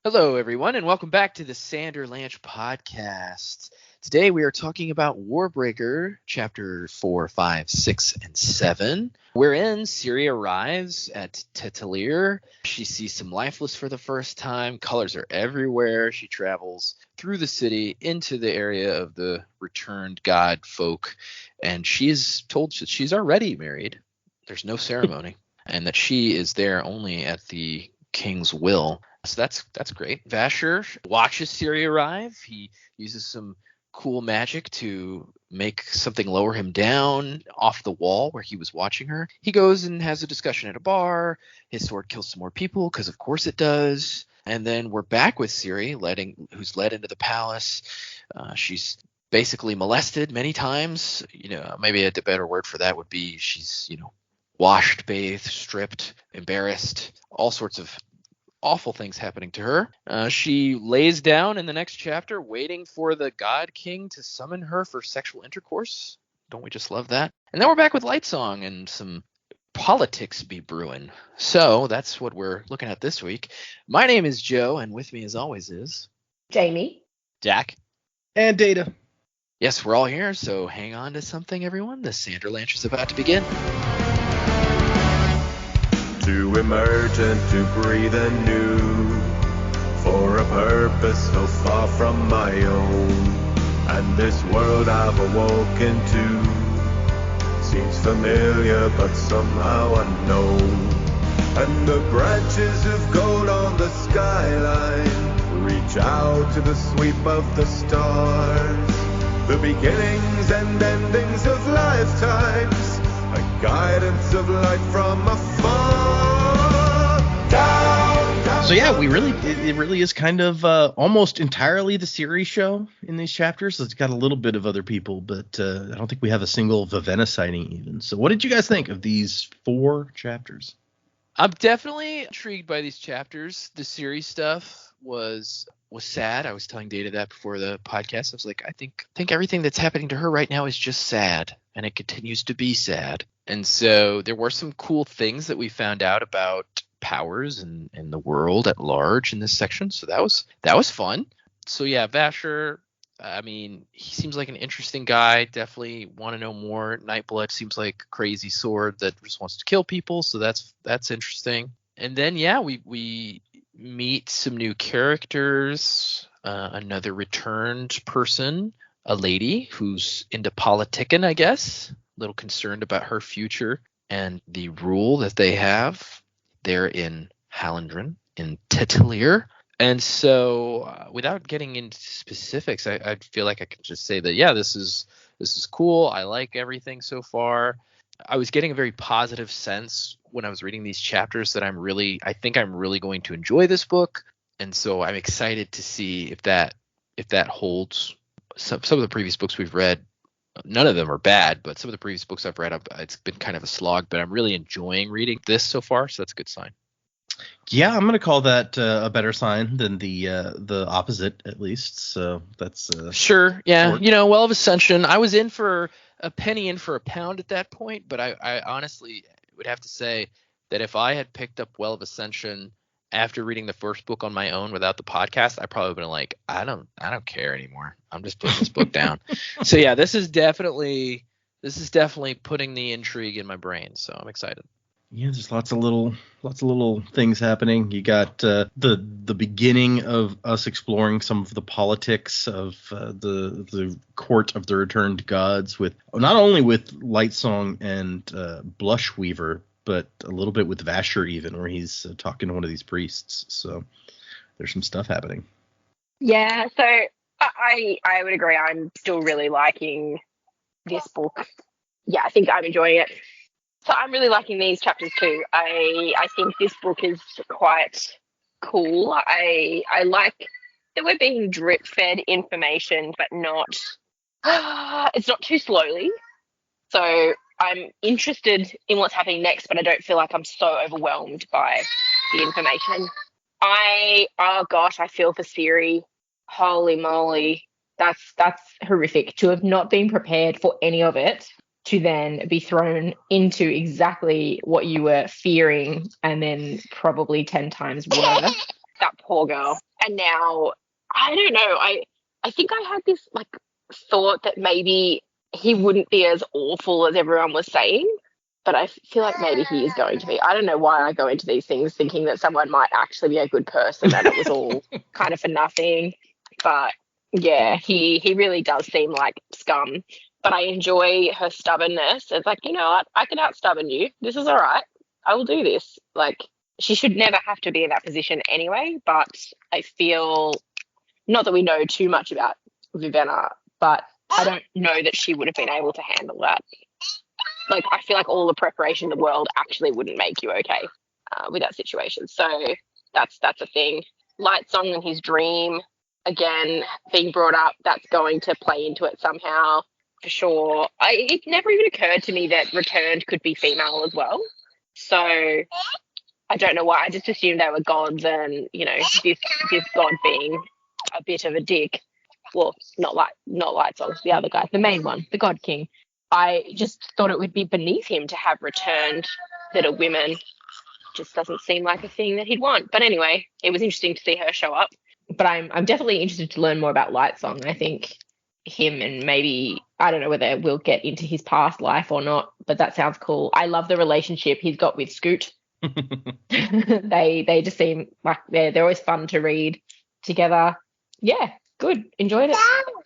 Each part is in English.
Hello, everyone, and welcome back to the Sanderlanche podcast. Today we are talking about Warbreaker, chapter 4, 5, 6, and 7. Wherein Ciri arrives at Tetalier. She sees some lifeless for the first time. Colors are everywhere. She travels through the city into the area of the returned god folk, and she is told that she's already married. There's no ceremony, and that she is there only at the king's will. So that's great. Vasher watches Ciri arrive. He uses some cool magic to make something lower him down off the wall where he was watching her. He goes and has a discussion at a bar. His sword kills some more people because of course it does. And then we're back with Ciri, who's led into the palace. She's basically molested many times. Maybe a better word for that would be she's washed, bathed, stripped, embarrassed, all sorts of awful things happening to her. She lays down in the next chapter waiting for the God King to summon her for sexual intercourse. Don't we just love that? And then we're back with Lightsong and some politics be brewing. So that's what we're looking at this week. My name is Joe, and with me as always is Jamie, Jack, and Data. Yes, we're all here, so hang on to something, everyone. The Sanderlanche is about to begin. To emerge and to breathe anew, for a purpose so far from my own. And this world I've awoken to seems familiar but somehow unknown. And the branches of gold on the skyline reach out to the sweep of the stars. The beginnings and endings of lifetimes, a guidance of light from afar. Down, down, So yeah, it really is kind of almost entirely the Ciri show in these chapters. It's got a little bit of other people, but I don't think we have a single Vivenna sighting even. So what did you guys think of these 4 chapters? I'm definitely intrigued by these chapters. The Ciri stuff was sad. I was telling Data that before the podcast. I was like, I think everything that's happening to her right now is just sad, and it continues to be sad. And so there were some cool things that we found out about powers and the world at large in this section. So that was fun. So yeah, Vasher, I mean, he seems like an interesting guy. Definitely want to know more. Nightblood seems like a crazy sword that just wants to kill people. So that's interesting. And then yeah, we meet some new characters. Another returned person, a lady who's into politicking, I guess. A little concerned about her future and the rule that they have there in Hallandren, in Tetalier. And so without getting into specifics, I feel like I can just say that, yeah, this is cool. I like everything so far. I was getting a very positive sense when I was reading these chapters that I think I'm really going to enjoy this book. And so I'm excited to see if that holds. Some of the previous books we've read, none of them are bad, but some of the previous books I've read, it's been kind of a slog, but I'm really enjoying reading this so far. So that's a good sign. Yeah, I'm going to call that a better sign than the opposite, at least. So that's sure. Yeah. Well of Ascension, I was in for a penny in for a pound at that point, but I honestly would have to say that if I had picked up Well of Ascension after reading the first book on my own without the podcast, I probably would have been like, I don't care anymore. I'm just putting this book down. So yeah, this is definitely putting the intrigue in my brain. So I'm excited. Yeah, there's lots of little things happening. You got the beginning of us exploring some of the politics of the court of the returned gods, with not only with Lightsong and Blushweaver, but a little bit with Vasher even, where he's talking to one of these priests. So there's some stuff happening. Yeah, so I would agree. I'm still really liking this book. Yeah, I think I'm enjoying it. So I'm really liking these chapters too. I think this book is quite cool. I like that we're being drip-fed information, but not it's not too slowly. So I'm interested in what's happening next, but I don't feel like I'm so overwhelmed by the information. Oh gosh, I feel for Ciri. Holy moly. That's horrific to have not been prepared for any of it, to then be thrown into exactly what you were fearing and then probably 10 times worse. That poor girl. And now, I don't know, I think I had this like thought that maybe he wouldn't be as awful as everyone was saying, but I feel like maybe he is going to be. I don't know why I go into these things thinking that someone might actually be a good person and it was all kind of for nothing. But yeah, he really does seem like scum. But I enjoy her stubbornness. It's like, you know what? I can out-stubborn you. This is all right. I will do this. Like, she should never have to be in that position anyway, but I feel, not that we know too much about Vivenna, but I don't know that she would have been able to handle that. Like, I feel like all the preparation in the world actually wouldn't make you okay with that situation. So that's a thing. Lightsong and his dream, again, being brought up, that's going to play into it somehow, for sure. It never even occurred to me that Returned could be female as well. So I don't know why. I just assumed they were gods and, you know, this god being a bit of a dick. Well, not Lightsong, the other guy, the main one, the God King. I just thought it would be beneath him to have Returned that are women. Just doesn't seem like a thing that he'd want. But anyway, it was interesting to see her show up. But I'm definitely interested to learn more about Lightsong. I think him and maybe, I don't know whether we'll get into his past life or not, but that sounds cool. I love the relationship he's got with Scoot. They just seem like they're always fun to read together. Yeah, good. Enjoyed it.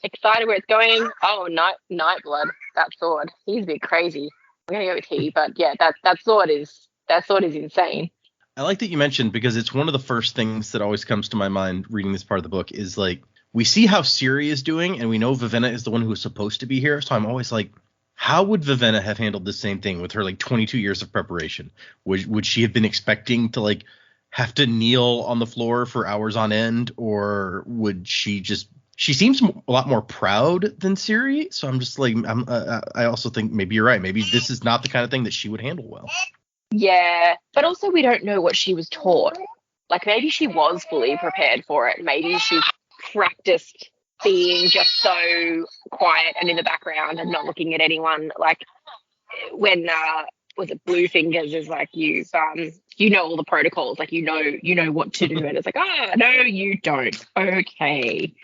Excited where it's going. Oh, Nightblood, that sword. He's a bit crazy. I'm gonna go with he, but yeah, that sword is insane. I like that you mentioned, because it's one of the first things that always comes to my mind reading this part of the book is like, we see how Ciri is doing and we know Vivenna is the one who is supposed to be here. So I'm always like, how would Vivenna have handled the same thing with her like 22 years of preparation? Would she have been expecting to like have to kneel on the floor for hours on end, or would she just? She seems a lot more proud than Ciri, so I'm just like, I also think maybe you're right. Maybe this is not the kind of thing that she would handle well. Yeah, but also we don't know what she was taught. Like, maybe she was fully prepared for it. Maybe she practiced being just so quiet and in the background and not looking at anyone. Like, when was it Bluefingers is like, you know all the protocols, like you know what to do, and it's like, no you don't. Okay,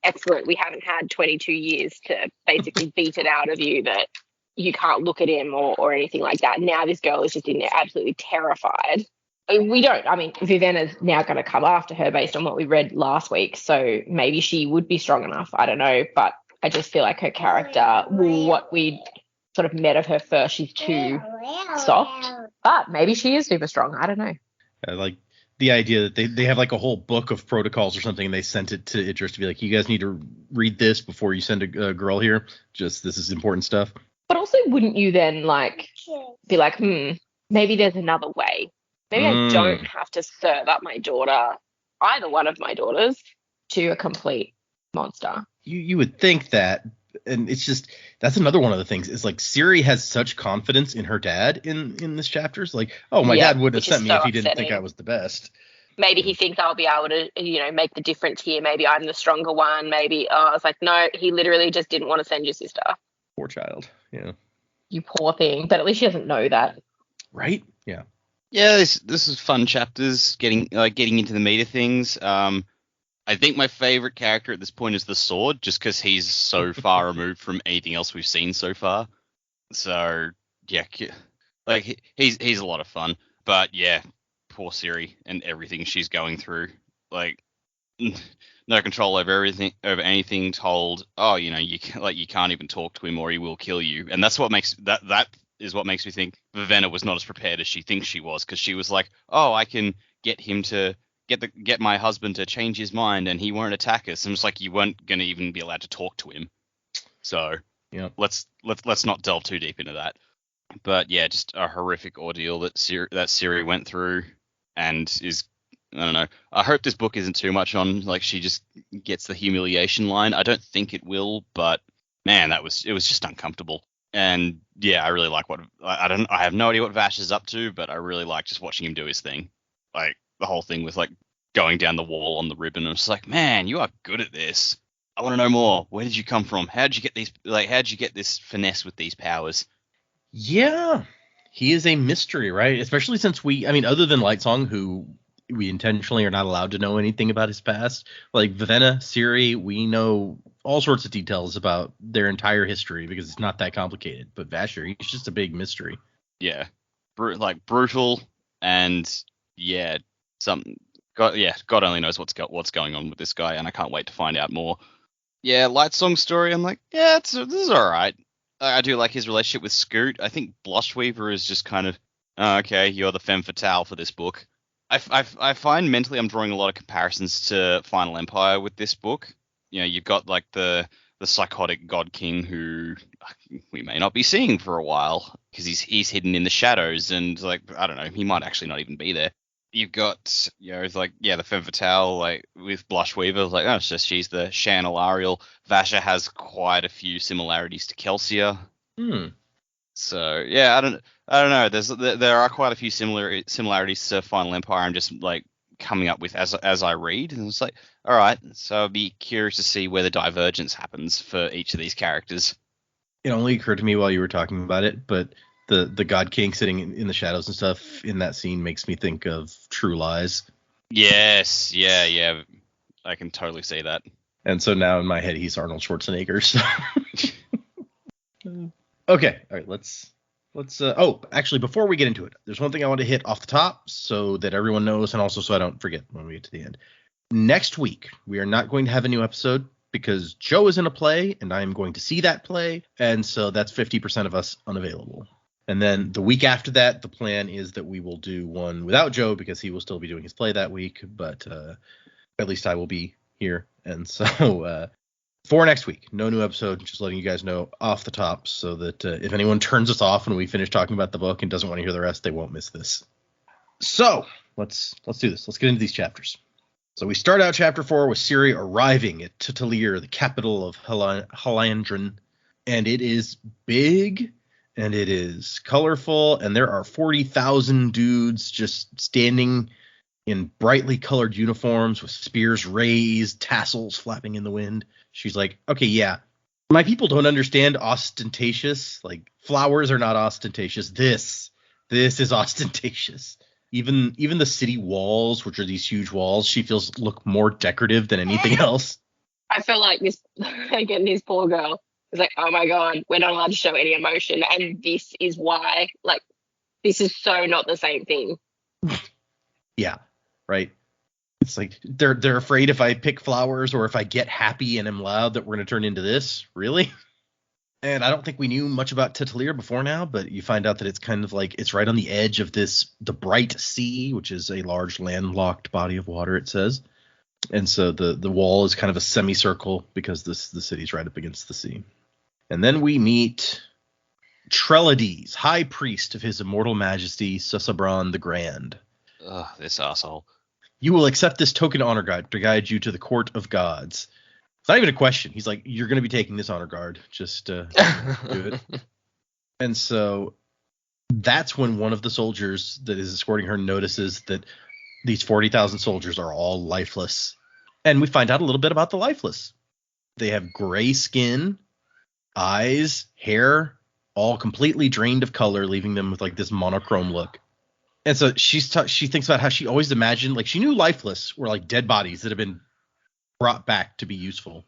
excellent. We haven't had 22 years to basically beat it out of you that you can't look at him or anything like that. Now this girl is just in there absolutely terrified. Vivenna's now going to come after her based on what we read last week, so maybe she would be strong enough. I don't know, but I just feel like her character, what we sort of met of her first, she's too soft, but maybe she is super strong. I don't know. I like the idea that they have like a whole book of protocols or something, and they sent it to Idris to be like, you guys need to read this before you send a girl here. Just, this is important stuff. But also, wouldn't you then like be like, maybe there's another way? Maybe I don't have to serve up my daughter, either one of my daughters, to a complete monster. You would think that, and it's just, that's another one of the things, is like Ciri has such confidence in her dad in this chapter. It's like, oh, my dad wouldn't have sent me if he didn't think I was the best. Maybe he thinks I'll be able to, make the difference here. Maybe I'm the stronger one. Maybe, it's like, no, he literally just didn't want to send your sister. Poor child. Yeah. You poor thing. But at least she doesn't know that. Right? Yeah. Yeah, this is fun chapters, getting into the meat of things. I think my favorite character at this point is the Sword, just because he's so far removed from anything else we've seen so far. So yeah, like he's a lot of fun. But yeah, poor Ciri and everything she's going through. Like, no control over anything. Told, you can't even talk to him or he will kill you. And that's what makes that is what makes me think Vivenna was not as prepared as she thinks she was, because she was like, oh, I can get him to get my husband to change his mind and he won't attack us. And it's like, you weren't going to even be allowed to talk to him. So yeah, let's not delve too deep into that. But yeah, just a horrific ordeal that Ciri went through, and is, I don't know. I hope this book isn't too much on like she just gets the humiliation line. I don't think it will, but man, it was just uncomfortable. And yeah, I really like I have no idea what Vash is up to, but I really like just watching him do his thing. Like the whole thing with like going down the wall on the ribbon. I was like, man, you are good at this. I want to know more. Where did you come from? How'd you get this finesse with these powers? Yeah, he is a mystery, right? Especially since other than Lightsong, who we intentionally are not allowed to know anything about his past. Like Vivenna, Ciri, we know all sorts of details about their entire history because it's not that complicated. But Vasher, he's just a big mystery. Yeah, brutal, and yeah, God only knows what's going on with this guy, and I can't wait to find out more. Yeah, Lightsong story. I'm like, yeah, this is all right. I do like his relationship with Scoot. I think Blushweaver is just kind of okay. You're the femme fatale for this book. I find mentally I'm drawing a lot of comparisons to Final Empire with this book. You know, you've got like the psychotic God King who we may not be seeing for a while because he's hidden in the shadows, and like I don't know, he might actually not even be there. You've got, you know, it's like, yeah, the femme fatale, like with Blushweaver, like, oh, so she's the Channel Ariel. Vasher has quite a few similarities to Kelsia. So yeah, I don't know. There are quite a few similarities to Final Empire. I'm just like coming up with as I read, and it's like, all right. So I'd be curious to see where the divergence happens for each of these characters. It only occurred to me while you were talking about it, but the God King sitting in the shadows and stuff in that scene makes me think of True Lies. Yes, yeah, I can totally see that. And so now in my head he's Arnold Schwarzenegger. So. Okay, all right, let's actually, before we get into it, there's one thing I want to hit off the top so that everyone knows, and also so I don't forget when we get to the end. Next week, we are not going to have a new episode because Joe is in a play, and I am going to see that play, and so that's 50% of us unavailable. And then the week after that, the plan is that we will do one without Joe because he will still be doing his play that week, but at least I will be here. And so for next week, no new episode, just letting you guys know off the top so that if anyone turns us off when we finish talking about the book and doesn't want to hear the rest, they won't miss this. So let's do this. Let's get into these chapters. So we start out chapter 4 with Ciri arriving at Talir, the capital of Halandren, and it is big and it is colorful, and there are 40,000 dudes just standing in brightly colored uniforms with spears raised, tassels flapping in the wind. She's like, okay, yeah, my people don't understand ostentatious. Like, flowers are not ostentatious. This is ostentatious. Even the city walls, which are these huge walls, she feels look more decorative than anything else. I feel like this poor girl is like, oh my God, we're not allowed to show any emotion. And this is why, like, this is so not the same thing. Yeah, right. It's like they're afraid if I pick flowers or if I get happy and am loud that we're going to turn into this. Really? And I don't think we knew much about Talir before now, but you find out that it's kind of like it's right on the edge of the Bright Sea, which is a large landlocked body of water, it says. And so the wall is kind of a semicircle because the city's right up against the sea. And then we meet Trelades, High Priest of His Immortal Majesty, Susabron the Grand. Ugh, this asshole. You will accept this token honor guard to guide you to the court of gods. It's not even a question. He's like, you're going to be taking this honor guard. Just do it. And so that's when one of the soldiers that is escorting her notices that these 40,000 soldiers are all lifeless. And we find out a little bit about the lifeless. They have gray skin, eyes, hair, all completely drained of color, leaving them with like this monochrome look. And so she thinks about how she always imagined, like she knew lifeless were like dead bodies that have been brought back to be useful.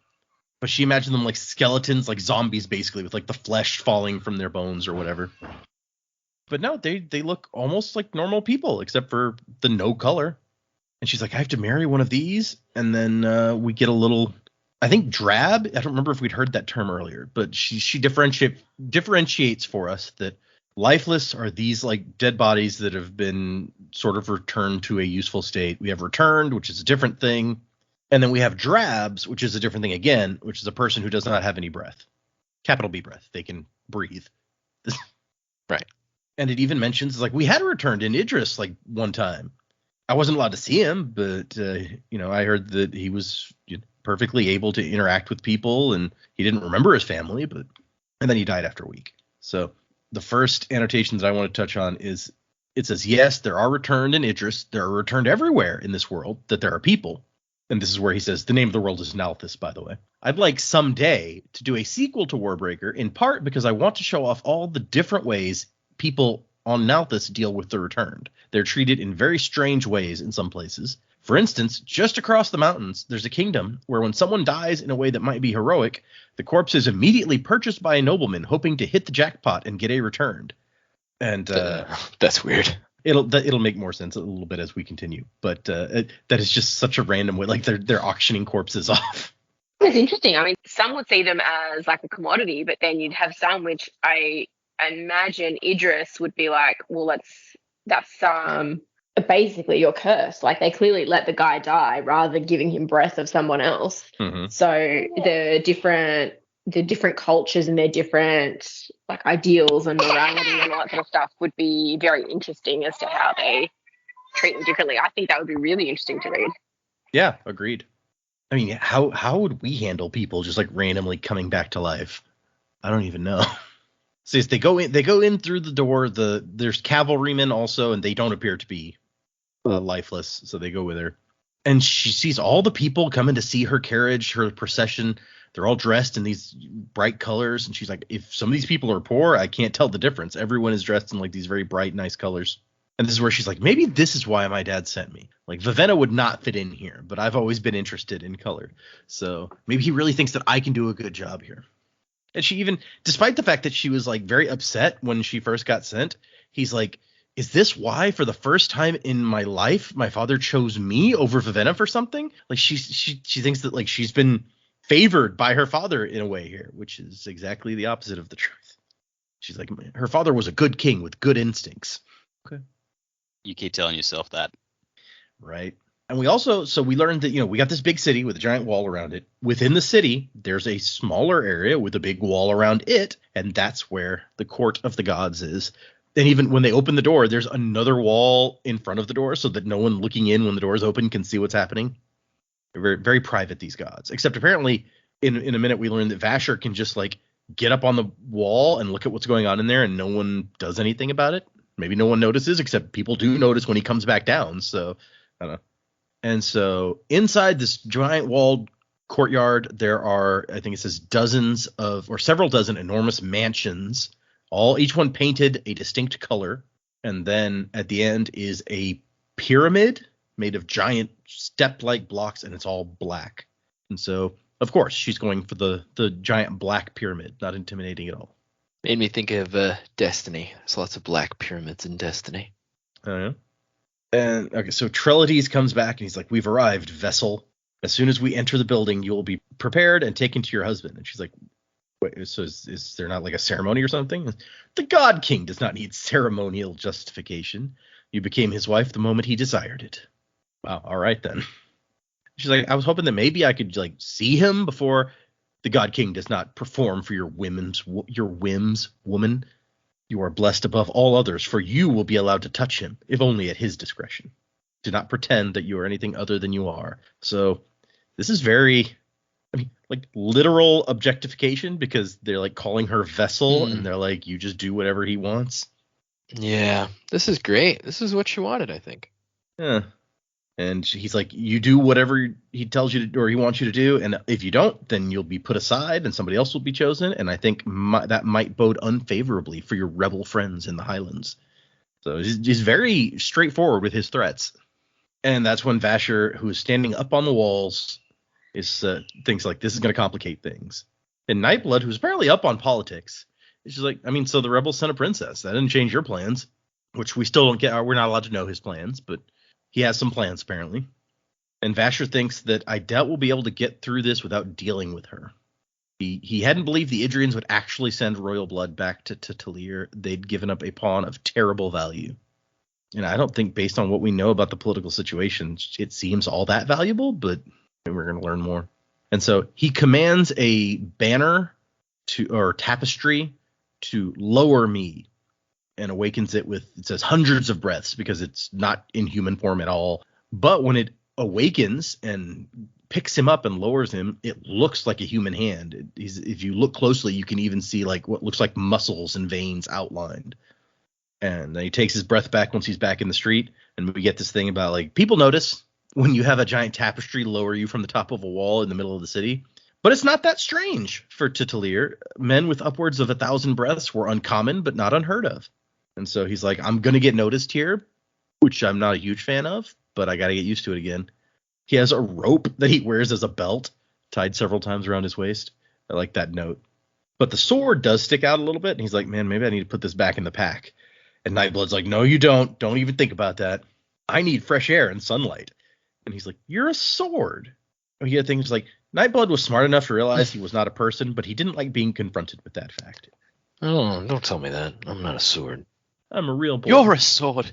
But she imagined them like skeletons, like zombies basically, with like the flesh falling from their bones or whatever. But no, they look almost like normal people except for the no color. And she's like, I have to marry one of these. And then we get a little, I think drab. I don't remember if we'd heard that term earlier, but she differentiates for us that lifeless are these like dead bodies that have been sort of returned to a useful state. We have returned, which is a different thing. And then we have drabs, which is a different thing again, which is a person who does not have any breath. Capital B breath. They can breathe. Right. And it even mentions like we had returned in Idris like one time. I wasn't allowed to see him, but I heard that he was perfectly able to interact with people and he didn't remember his family, and then he died after a week. So the first annotation that I want to touch on is it says, yes, there are returned in Idris. There are returned everywhere in this world that there are people. And this is where he says the name of the world is Nalthis, by the way. I'd like someday to do a sequel to Warbreaker, in part because I want to show off all the different ways people on Nalthis deal with the returned. They're treated in very strange ways in some places. For instance, just across the mountains, there's a kingdom where when someone dies in a way that might be heroic, the corpse is immediately purchased by a nobleman hoping to hit the jackpot and get a returned. And that's weird. It'll make more sense a little bit as we continue. But that is just such a random way. Like they're auctioning corpses off. It's interesting. I mean, some would see them as like a commodity, but then you'd have some which I imagine Idris would be like, well, that's basically your curse. Like they clearly let the guy die rather than giving him breath of someone else. Mm-hmm. So the different cultures and their different like ideals and morality and all that sort of stuff would be very interesting as to how they treat them differently. I think that would be really interesting to read. Yeah, agreed. I mean, how would we handle people just like randomly coming back to life? I don't even know. So yes, they go in through the door. There's cavalrymen also, and they don't appear to be lifeless, so they go with her. And she sees all the people coming to see her carriage, her procession. They're all dressed in these bright colors, and she's like, if some of these people are poor, I can't tell the difference. Everyone is dressed in like these very bright, nice colors. And this is where she's like, maybe this is why my dad sent me. Like, Vivenna would not fit in here, but I've always been interested in color. So maybe he really thinks that I can do a good job here. And she even, despite the fact that she was like very upset when she first got sent, he's like, is this why for the first time in my life, my father chose me over Vivenna for something? Like she thinks that like she's been favored by her father in a way here, which is exactly the opposite of the truth. She's like, her father was a good king with good instincts. Okay. You keep telling yourself that. Right. And we learned that, we got this big city with a giant wall around it. Within the city, there's a smaller area with a big wall around it. And that's where the court of the gods is. And even when they open the door, there's another wall in front of the door so that no one looking in when the door is open can see what's happening. They're very, very private, these gods. Except apparently in a minute we learn that Vasher can just like get up on the wall and look at what's going on in there and no one does anything about it. Maybe no one notices, except people do notice when he comes back down. So I don't know. And so inside this giant walled courtyard, there are, I think it says several dozen enormous mansions, each one painted a distinct color. And then at the end is a pyramid made of giant step-like blocks, and it's all black. And so, of course, she's going for the giant black pyramid, not intimidating at all. Made me think of Destiny. There's lots of black pyramids in Destiny. Oh, yeah? And okay, so Trelides comes back and he's like, we've arrived, vessel. As soon as we enter the building, you will be prepared and taken to your husband. And she's like, wait, so is there not like a ceremony or something? The God King does not need ceremonial justification. You became his wife the moment he desired it. Wow, all right then. She's like, I was hoping that maybe I could like see him before. The God King does not perform for your whims, woman. You are blessed above all others, for you will be allowed to touch him, if only at his discretion. Do not pretend that you are anything other than you are. So this is very, like literal objectification, because they're like calling her vessel and they're like, you just do whatever he wants. Yeah, this is great. This is what she wanted, I think. Yeah. And he's like, you do whatever he tells you to, or he wants you to do. And if you don't, then you'll be put aside and somebody else will be chosen. And I think that might bode unfavorably for your rebel friends in the Highlands. So he's very straightforward with his threats. And that's when Vasher, who is standing up on the walls, thinks like this is going to complicate things. And Nightblood, who's apparently up on politics, is just like, so the rebels sent a princess. That didn't change your plans, which we still don't get. We're not allowed to know his plans, but he has some plans, apparently. And Vasher thinks that I doubt we'll be able to get through this without dealing with her. He hadn't believed the Idrians would actually send royal blood back to Talir. They'd given up a pawn of terrible value. And I don't think, based on what we know about the political situation, it seems all that valuable, but we're going to learn more. And so he commands a banner or tapestry to lower me, and awakens it it says hundreds of breaths, because it's not in human form at all. But when it awakens and picks him up and lowers him, it looks like a human hand. If you look closely, you can even see like what looks like muscles and veins outlined. And then he takes his breath back once he's back in the street. And we get this thing about like, people notice when you have a giant tapestry lower you from the top of a wall in the middle of the city. But it's not that strange for Talir. Men with upwards of 1,000 breaths were uncommon, but not unheard of. And so he's like, I'm going to get noticed here, which I'm not a huge fan of, but I got to get used to it again. He has a rope that he wears as a belt, tied several times around his waist. I like that note. But the sword does stick out a little bit, and he's like, man, maybe I need to put this back in the pack. And Nightblood's like, no, you don't. Don't even think about that. I need fresh air and sunlight. And he's like, you're a sword. And he had things like, Nightblood was smart enough to realize he was not a person, but he didn't like being confronted with that fact. Oh, don't tell me that. I'm not a sword. I'm a real boy. You're a sword.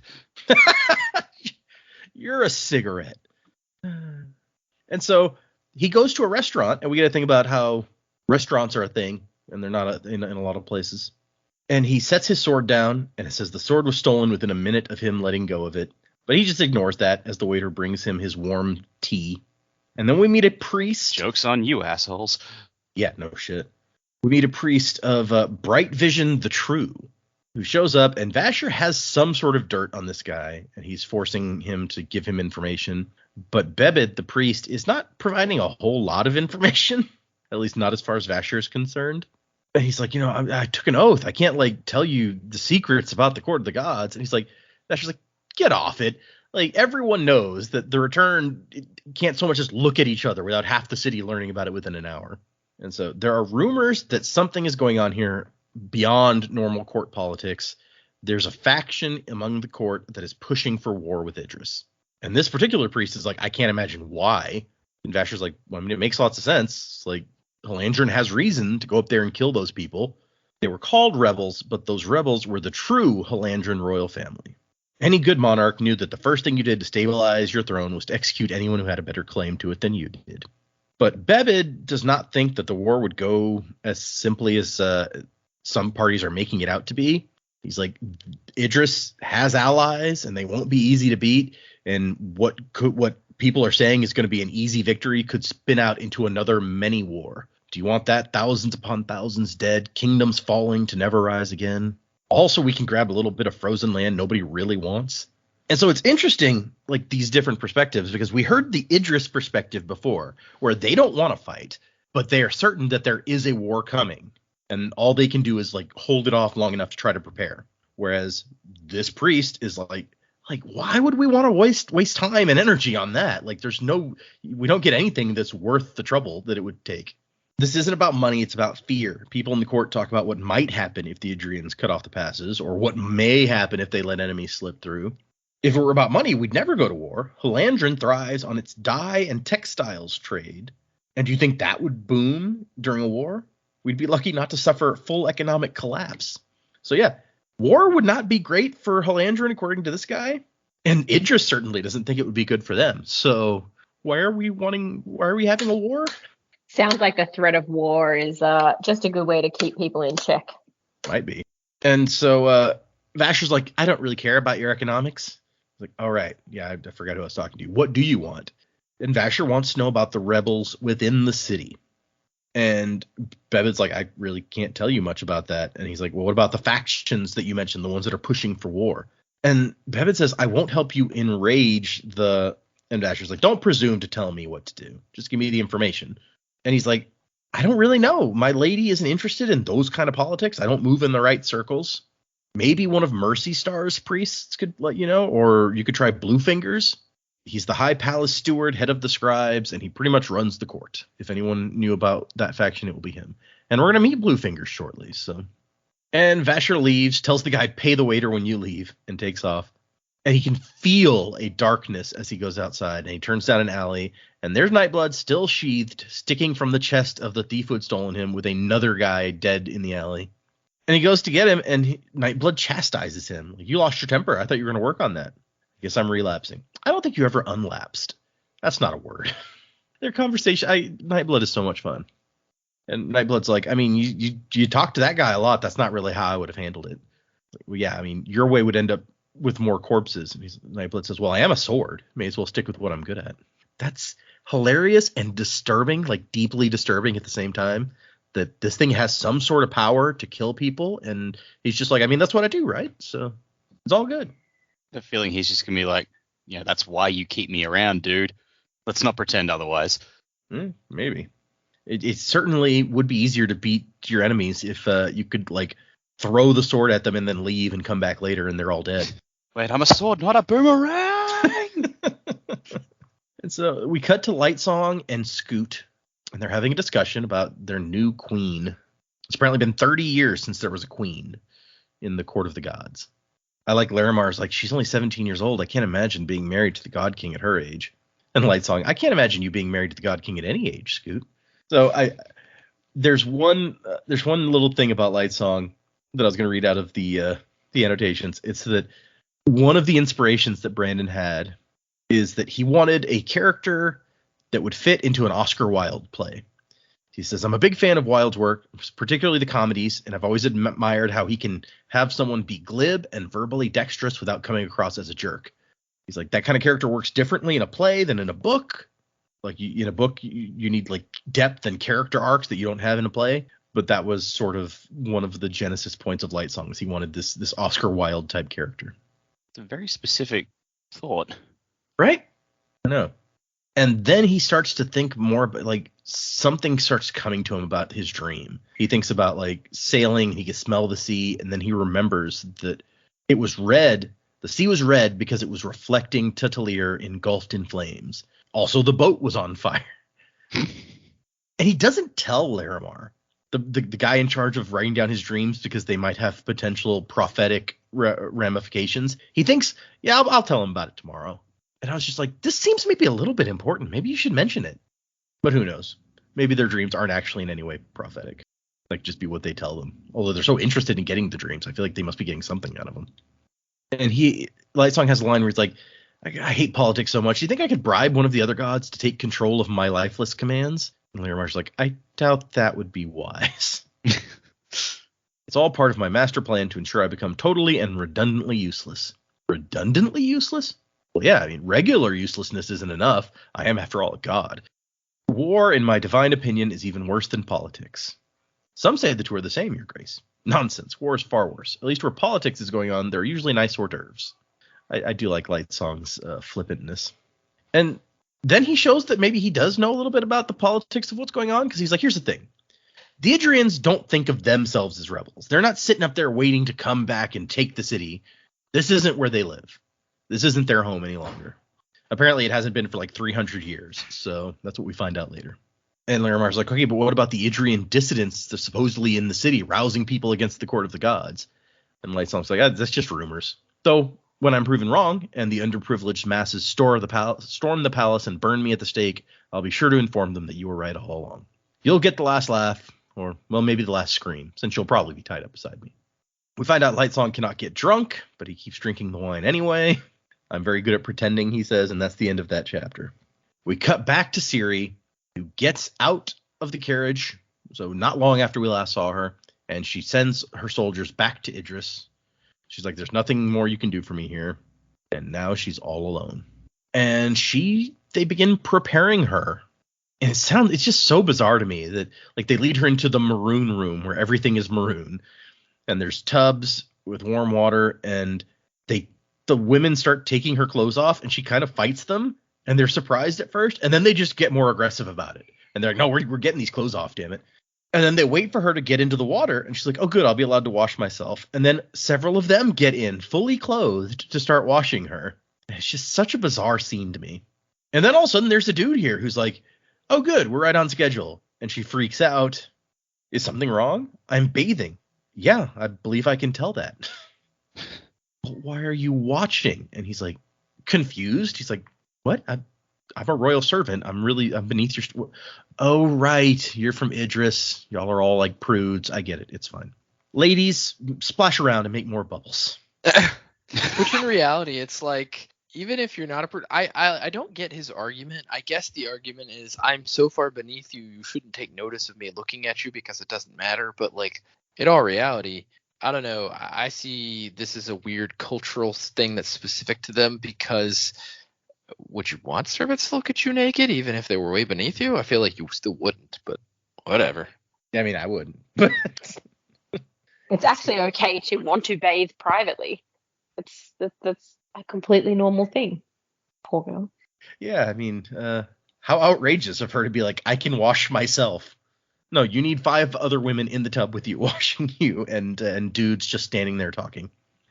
You're a cigarette. And so he goes to a restaurant, and we got to think about how restaurants are a thing, and they're not in a lot of places. And he sets his sword down, and it says the sword was stolen within a minute of him letting go of it. But he just ignores that as the waiter brings him his warm tea. And then we meet a priest. Joke's on you, assholes. Yeah, no shit. We meet a priest of Bright Vision the True, who shows up, and Vasher has some sort of dirt on this guy, and he's forcing him to give him information. But Bebed, the priest, is not providing a whole lot of information, at least not as far as Vasher is concerned. And he's like, I took an oath. I can't, tell you the secrets about the court of the gods. And he's like, Vasher's like, get off it. Like, everyone knows that the return can't so much as look at each other without half the city learning about it within an hour. And so there are rumors that something is going on here beyond normal court politics. There's a faction among the court that is pushing for war with Idris. And this particular priest is like, I can't imagine why. And Vasher's like, well, I mean, it makes lots of sense. It's like, Halandrin has reason to go up there and kill those people. They were called rebels, but those rebels were the true Halandrin royal family. Any good monarch knew that the first thing you did to stabilize your throne was to execute anyone who had a better claim to it than you did. But Bebed does not think that the war would go as simply as some parties are making it out to be. He's like, Idris has allies, and they won't be easy to beat. And what people are saying is going to be an easy victory could spin out into another many war. Do you want that? Thousands upon thousands dead, kingdoms falling to never rise again. Also, we can grab a little bit of frozen land nobody really wants. And so it's interesting, like, these different perspectives, because we heard the Idris perspective before, where they don't want to fight, but they are certain that there is a war coming, and all they can do is, like, hold it off long enough to try to prepare. Whereas this priest is like, why would we want to waste time and energy on that? Like, we don't get anything that's worth the trouble that it would take. This isn't about money, it's about fear. People in the court talk about what might happen if the Adrians cut off the passes, or what may happen if they let enemies slip through. If it were about money, we'd never go to war. Halandrin thrives on its dye and textiles trade. And do you think that would boom during a war? We'd be lucky not to suffer full economic collapse. So yeah, war would not be great for Halandrin, according to this guy. And Idris certainly doesn't think it would be good for them. So why are we having a war? Sounds like the threat of war is just a good way to keep people in check. Might be. And so Vasher's like, I don't really care about your economics. Like, all right, yeah, I forgot who I was talking to. What do you want? And Vasher wants to know about the rebels within the city. And Bebed's like, I really can't tell you much about that. And he's like, well, what about the factions that you mentioned, the ones that are pushing for war? And Bebed says, I won't help you enrage the... And Vasher's like, don't presume to tell me what to do. Just give me the information. And he's like, I don't really know. My lady isn't interested in those kind of politics. I don't move in the right circles. Maybe one of Mercy Star's priests could let you know, or you could try Bluefingers. He's the High Palace Steward, head of the scribes, and he pretty much runs the court. If anyone knew about that faction, it will be him. And we're going to meet Bluefingers shortly. So, and Vasher leaves, tells the guy, pay the waiter when you leave, and takes off. And he can feel a darkness as he goes outside, and he turns down an alley, and there's Nightblood still sheathed, sticking from the chest of the thief who had stolen him, with another guy dead in the alley. And he goes to get him, and Nightblood chastises him. Like, you lost your temper. I thought you were going to work on that. I guess I'm relapsing. I don't think you ever unlapsed. That's not a word. Their conversation, Nightblood is so much fun. And Nightblood's like, I mean, you talk to that guy a lot. That's not really how I would have handled it. Like, well, yeah, I mean, your way would end up with more corpses. And Nightblood says, well, I am a sword. May as well stick with what I'm good at. That's hilarious and disturbing, like deeply disturbing at the same time, that this thing has some sort of power to kill people. And he's just like, I mean, that's what I do, right? So it's all good. The feeling he's just going to be like, yeah, that's why you keep me around, dude. Let's not pretend otherwise. Maybe. It certainly would be easier to beat your enemies if you could, like, throw the sword at them and then leave and come back later and they're all dead. Wait, I'm a sword, not a boomerang. And so we cut to Lightsong and Scoot, and they're having a discussion about their new queen. It's apparently been 30 years since there was a queen in the court of the gods. I like Larimar's like, she's only 17 years old. I can't imagine being married to the God King at her age. And Lightsong, I can't imagine you being married to the God King at any age, Scoot. So there's one little thing about Lightsong that I was going to read out of the annotations. It's that one of the inspirations that Brandon had is that he wanted a character that would fit into an Oscar Wilde play. He says, I'm a big fan of Wilde's work, particularly the comedies, and I've always admired how he can have someone be glib and verbally dexterous without coming across as a jerk. He's like, that kind of character works differently in a play than in a book. Like in a book, you need like depth and character arcs that you don't have in a play. But that was sort of one of the genesis points of Lightsong. He wanted this Oscar Wilde type character. It's a very specific thought. Right? I know. And then he starts to think more about, like, something starts coming to him about his dream. He thinks about, like, sailing, he can smell the sea, and then he remembers that it was red. The sea was red because it was reflecting Tutelier engulfed in flames. Also, the boat was on fire. And he doesn't tell Larimar, the guy in charge of writing down his dreams, because they might have potential prophetic ramifications. He thinks, yeah, I'll tell him about it tomorrow. And I was just like, this seems maybe a little bit important. Maybe you should mention it. But who knows? Maybe their dreams aren't actually in any way prophetic. Like, just be what they tell them. Although they're so interested in getting the dreams, I feel like they must be getting something out of them. And Lightsong has a line where he's like, I hate politics so much. Do you think I could bribe one of the other gods to take control of my lifeless commands? And Larimar's like, I doubt that would be wise. It's all part of my master plan to ensure I become totally and redundantly useless. Redundantly useless? Well, yeah, I mean, regular uselessness isn't enough. I am, after all, a god. War, in my divine opinion, is even worse than politics. Some say the two are the same, Your Grace. Nonsense. War is far worse. At least where politics is going on, there are usually nice hors d'oeuvres. I do like Lightsong's flippantness. And then he shows that maybe he does know a little bit about the politics of what's going on, because he's like, here's the thing. The Idrians don't think of themselves as rebels. They're not sitting up there waiting to come back and take the city. This isn't where they live. This isn't their home any longer. Apparently, it hasn't been for like 300 years. So that's what we find out later. And Larimar's like, okay, but what about the Idrian dissidents that are supposedly in the city, rousing people against the court of the gods? And Lightsong's like, that's just rumors. So when I'm proven wrong and the underprivileged masses storm the palace and burn me at the stake, I'll be sure to inform them that you were right all along. You'll get the last laugh, or, well, maybe the last scream, since you'll probably be tied up beside me. We find out Lightsong cannot get drunk, but he keeps drinking the wine anyway. I'm very good at pretending, he says, and that's the end of that chapter. We cut back to Ciri, who gets out of the carriage, so not long after we last saw her, and she sends her soldiers back to Idris. She's like, there's nothing more you can do for me here. And now she's all alone. And they begin preparing her. And it's just so bizarre to me that, like, they lead her into the maroon room where everything is maroon. And there's tubs with warm water, and the women start taking her clothes off, and she kind of fights them, and they're surprised at first, and then they just get more aggressive about it. And they're like, no, we're getting these clothes off, damn it. And then they wait for her to get into the water, and she's like, oh, good, I'll be allowed to wash myself. And then several of them get in, fully clothed, to start washing her. And it's just such a bizarre scene to me. And then all of a sudden, there's a dude here who's like, oh, good, we're right on schedule. And she freaks out. Is something wrong? I'm bathing. Yeah, I believe I can tell that. But why are you watching? And he's like, confused. He's like, what? I'm a royal servant. I'm beneath your. Oh, right. You're from Idris. Y'all are all like prudes. I get it. It's fine. Ladies, splash around and make more bubbles. Which in reality, it's like, even if you're not a prude, I don't get his argument. I guess the argument is, I'm so far beneath you, you shouldn't take notice of me looking at you because it doesn't matter. But like, in all reality, I don't know. I see this as a weird cultural thing that's specific to them, because would you want servants to look at you naked even if they were way beneath you? I feel like you still wouldn't, but whatever. I mean, I wouldn't. It's actually okay to want to bathe privately. That's a completely normal thing. Poor girl. Yeah, I mean, how outrageous of her to be like, I can wash myself. No, you need 5 other women in the tub with you washing you, and dudes just standing there talking.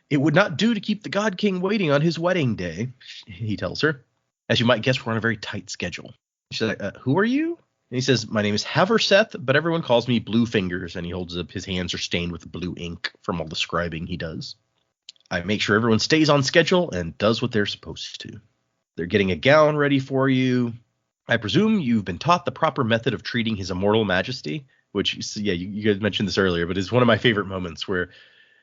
It would not do to keep the God King waiting on his wedding day, he tells her. As you might guess, we're on a very tight schedule. She's like, who are you? And he says, my name is Haverseth, but everyone calls me Blue Fingers, and he holds up his hands are stained with blue ink from all the scribing he does. I make sure everyone stays on schedule and does what they're supposed to. They're getting a gown ready for you. I presume you've been taught the proper method of treating his immortal majesty, which, yeah, you guys mentioned this earlier, but is one of my favorite moments where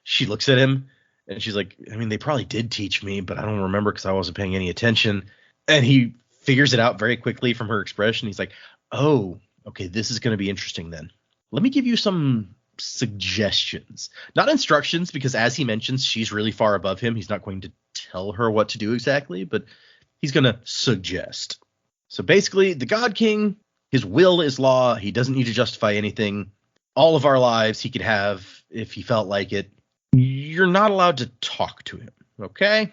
she looks at him and she's like, I mean, they probably did teach me, but I don't remember because I wasn't paying any attention. And he figures it out very quickly from her expression. He's like, oh, okay, this is going to be interesting then. Let me give you some suggestions, not instructions, because as he mentions, she's really far above him. He's not going to tell her what to do exactly, but he's going to suggest. So basically, the God King, his will is law. He doesn't need to justify anything. All of our lives he could have if he felt like it. You're not allowed to talk to him, okay?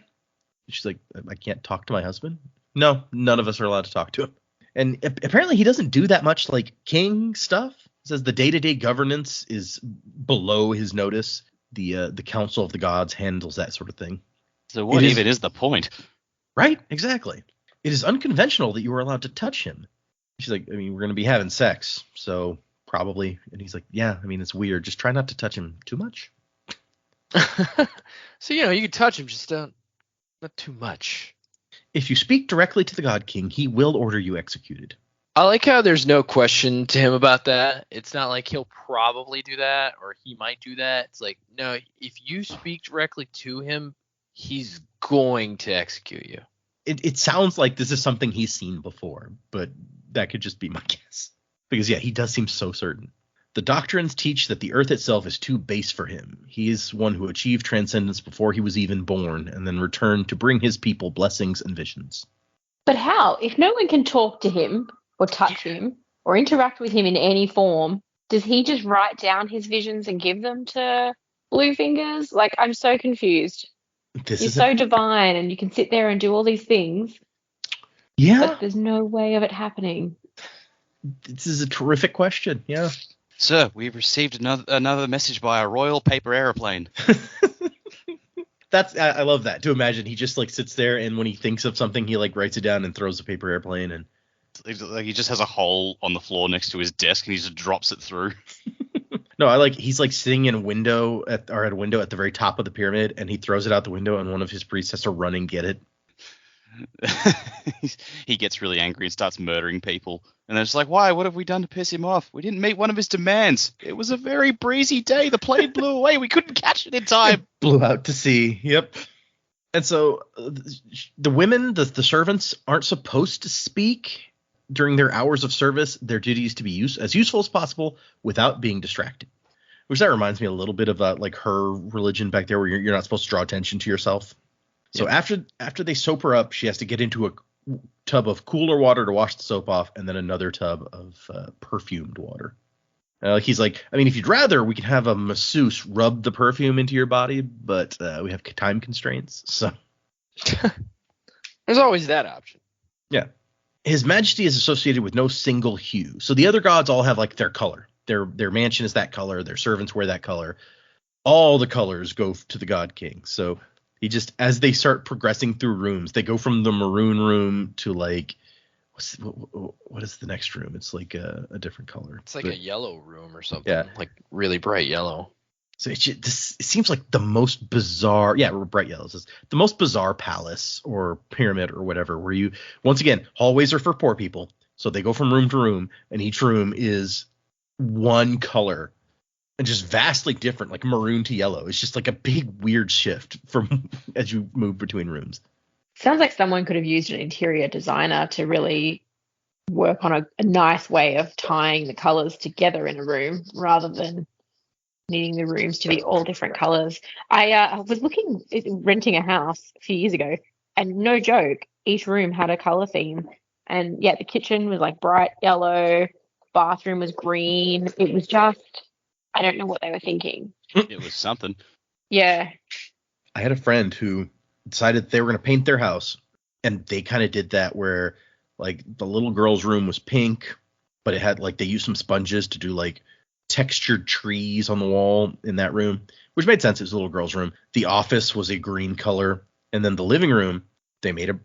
She's like, I can't talk to my husband? No, none of us are allowed to talk to him. And apparently he doesn't do that much like king stuff. It says the day-to-day governance is below his notice. The Council of the Gods handles that sort of thing. So what even is the point? Right, exactly. It is unconventional that you are allowed to touch him. She's like, I mean, we're going to be having sex, so probably. And he's like, yeah, I mean, it's weird. Just try not to touch him too much. So, you can touch him, just not too much. If you speak directly to the God King, he will order you executed. I like how there's no question to him about that. It's not like he'll probably do that or he might do that. It's like, no, if you speak directly to him, he's going to execute you. It sounds like this is something he's seen before, but that could just be my guess. Because, yeah, he does seem so certain. The doctrines teach that the earth itself is too base for him. He is one who achieved transcendence before he was even born and then returned to bring his people blessings and visions. But how? If no one can talk to him or touch him or interact with him in any form, does he just write down his visions and give them to Blue Fingers? Like, I'm so confused. You're so divine and you can sit there and do all these things. Yeah. But there's no way of it happening. This is a terrific question. Yeah. Sir, we've received another message by a royal paper airplane. I love that. To imagine he just like sits there and when he thinks of something, he like writes it down and throws the paper airplane and like he just has a hole on the floor next to his desk and he just drops it through. No, he's like sitting in a window at a window at the very top of the pyramid and he throws it out the window and one of his priests has to run and get it. He gets really angry and starts murdering people. And they're just like, why? What have we done to piss him off? We didn't meet one of his demands. It was a very breezy day. The plane blew away. We couldn't catch it in time. It blew out to sea. Yep. And so the women, the servants, aren't supposed to speak during their hours of service. Their duty is to be as useful as possible without being distracted. Which that reminds me a little bit of like her religion back there where you're not supposed to draw attention to yourself. So after they soap her up, she has to get into a tub of cooler water to wash the soap off, and then another tub of perfumed water. He's like, I mean, if you'd rather, we can have a masseuse rub the perfume into your body, but we have time constraints. So there's always that option. Yeah. His Majesty is associated with no single hue. So the other gods all have like their color. Their mansion is that color. Their servants wear that color. All the colors go to the God King. So he just, as they start progressing through rooms, they go from the maroon room to like, what is the next room? It's like a different color. It's like a yellow room or something. Yeah. Like really bright yellow. So it seems like the most bizarre, bright yellow. It's the most bizarre palace or pyramid or whatever, where you, once again, hallways are for poor people. So they go from room to room and each room is one color. And just vastly different, like maroon to yellow. It's just like a big weird shift from as you move between rooms. Sounds like someone could have used an interior designer to really work on a nice way of tying the colors together in a room rather than needing the rooms to be all different colors. I was renting a house a few years ago, and no joke, each room had a color theme. And yeah, the kitchen was like bright yellow, bathroom was green. It was just, I don't know what they were thinking. It was something. Yeah. I had a friend who decided they were going to paint their house, and they kind of did that where like the little girl's room was pink, but it had like they used some sponges to do like textured trees on the wall in that room, which made sense. It was a little girl's room. The office was a green color, and then the living room they made a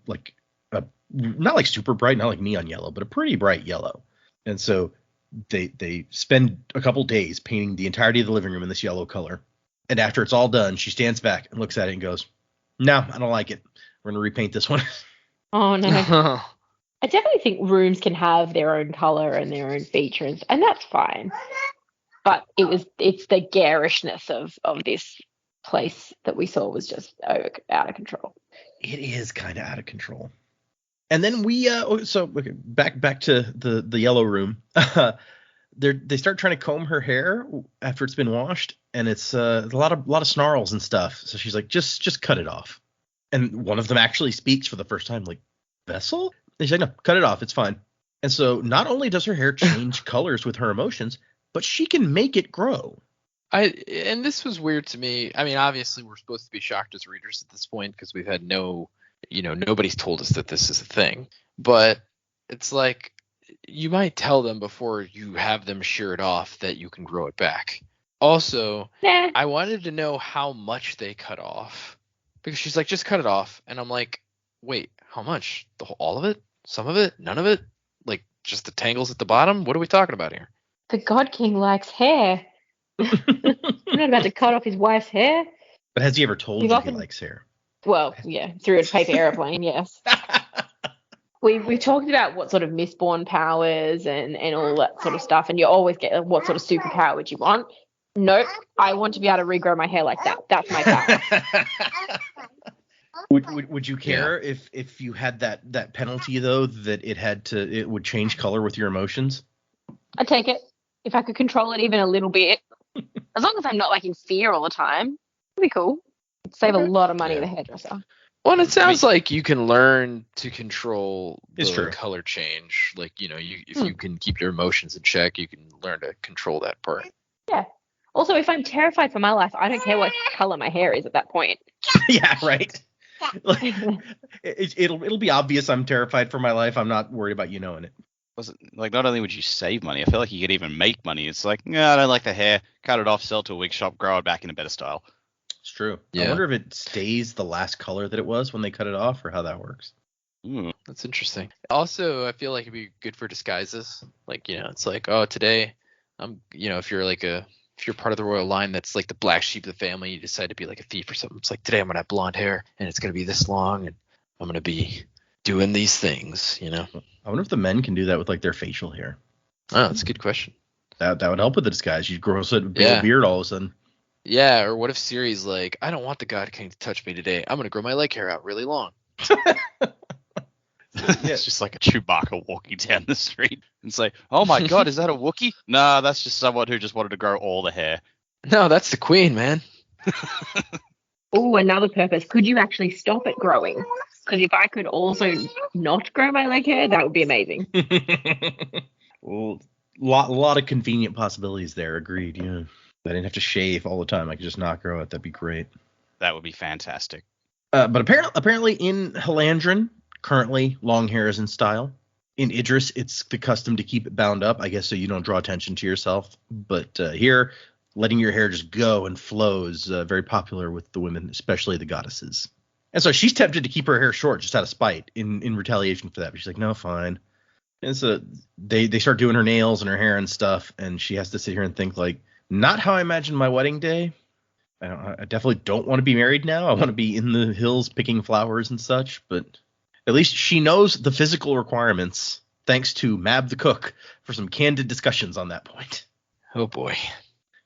not like super bright, not like neon yellow, but a pretty bright yellow. And so they spend a couple days painting the entirety of the living room in this yellow color. And after it's all done, she stands back and looks at it and goes, "No, I don't like it. We're gonna repaint this one." Oh no. I definitely think rooms can have their own color and their own features, and that's fine. But it's the garishness of this place that we saw was just out of control. It is kind of out of control. And then we back to the yellow room. They start trying to comb her hair after it's been washed, and it's a lot of snarls and stuff. So she's like, just cut it off. And one of them actually speaks for the first time, like, "Vessel?" They say, "No, cut it off. It's fine." And so not only does her hair change colors with her emotions, but she can make it grow. And this was weird to me. I mean, obviously we're supposed to be shocked as readers at this point because we've had nobody's told us that this is a thing. But it's like you might tell them before you have them shear it off that you can grow it back. Also, I wanted to know how much they cut off because she's like, "Just cut it off," and I'm like, "Wait, how much? All of it? Some of it? None of it? Like just the tangles at the bottom? What are we talking about here?" The God King likes hair. I'm not about to cut off his wife's hair. But has he ever told you he likes hair? Well, yeah, through a paper airplane, yes. We've talked about what sort of misborn powers and all that sort of stuff, and you always get what sort of superpower would you want. Nope, I want to be able to regrow my hair like that. That's my power. Would you care if you had that penalty though, that it would change color with your emotions? I'd take it if I could control it even a little bit. As long as I'm not like in fear all the time, it'd be cool. It'd save a lot of money at the hairdresser. Well, and it sounds like you can learn to control It's the true. color change. Like, if you can keep your emotions in check, you can learn to control that part. Yeah. Also, if I'm terrified for my life, I don't care what color my hair is at that point. Yeah, right. Like, it'll be obvious I'm terrified for my life. I'm not worried about you knowing it. Like, not only would you save money, I feel like you could even make money. It's like, I don't like the hair. Cut it off, sell it to a wig shop, grow it back in a better style. It's true. Yeah. I wonder if it stays the last color that it was when they cut it off, or how that works. That's interesting. Also, I feel like it'd be good for disguises. Like, it's like, oh, today, if you're part of the royal line that's like the black sheep of the family, you decide to be like a thief or something. It's like, today I'm gonna have blonde hair and it's gonna be this long and I'm gonna be doing these things. I wonder if the men can do that with like their facial hair. Oh, that's a good question. That would help with the disguise. You'd grow a big beard all of a sudden. Yeah, or what if Ciri's like, I don't want the God King to touch me today. I'm gonna grow my leg hair out really long. It's just like a Chewbacca walking down the street. It's like, oh my God, is that a Wookiee? Nah, that's just someone who just wanted to grow all the hair. No, that's the Queen, man. Oh, another purpose. Could you actually stop it growing? Because if I could also not grow my leg hair, that would be amazing. Well, lot of convenient possibilities there. Agreed. Yeah, I didn't have to shave all the time. I could just not grow it. That'd be great. That would be fantastic. But apparently in Halandrin, currently long hair is in style. In Idris, it's the custom to keep it bound up, I guess, so you don't draw attention to yourself. But here, letting your hair just go and flow is very popular with the women, especially the goddesses. And so she's tempted to keep her hair short just out of spite in retaliation for that. But she's like, no, fine. And so they start doing her nails and her hair and stuff. And she has to sit here and think, like, not how I imagined my wedding day. I definitely don't want to be married now. I want to be in the hills picking flowers and such. But at least she knows the physical requirements, thanks to Mab the cook for some candid discussions on that point. Oh, boy.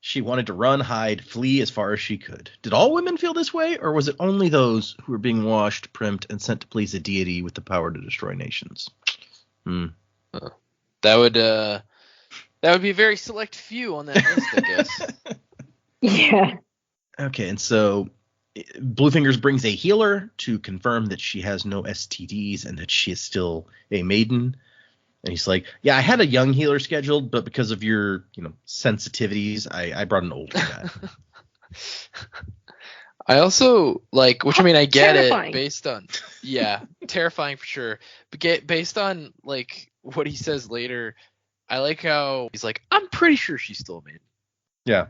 She wanted to run, hide, flee as far as she could. Did all women feel this way, or was it only those who were being washed, primped, and sent to please a deity with the power to destroy nations? That would be a very select few on that list, I guess. Yeah. Okay, and so Bluefingers brings a healer to confirm that she has no STDs and that she is still a maiden. And he's like, yeah, I had a young healer scheduled, but because of your, sensitivities, I brought an older guy. I also I get terrifying. it based on, terrifying for sure. But based on like what he says later, I like how he's like, I'm pretty sure she's still a maiden. Yeah.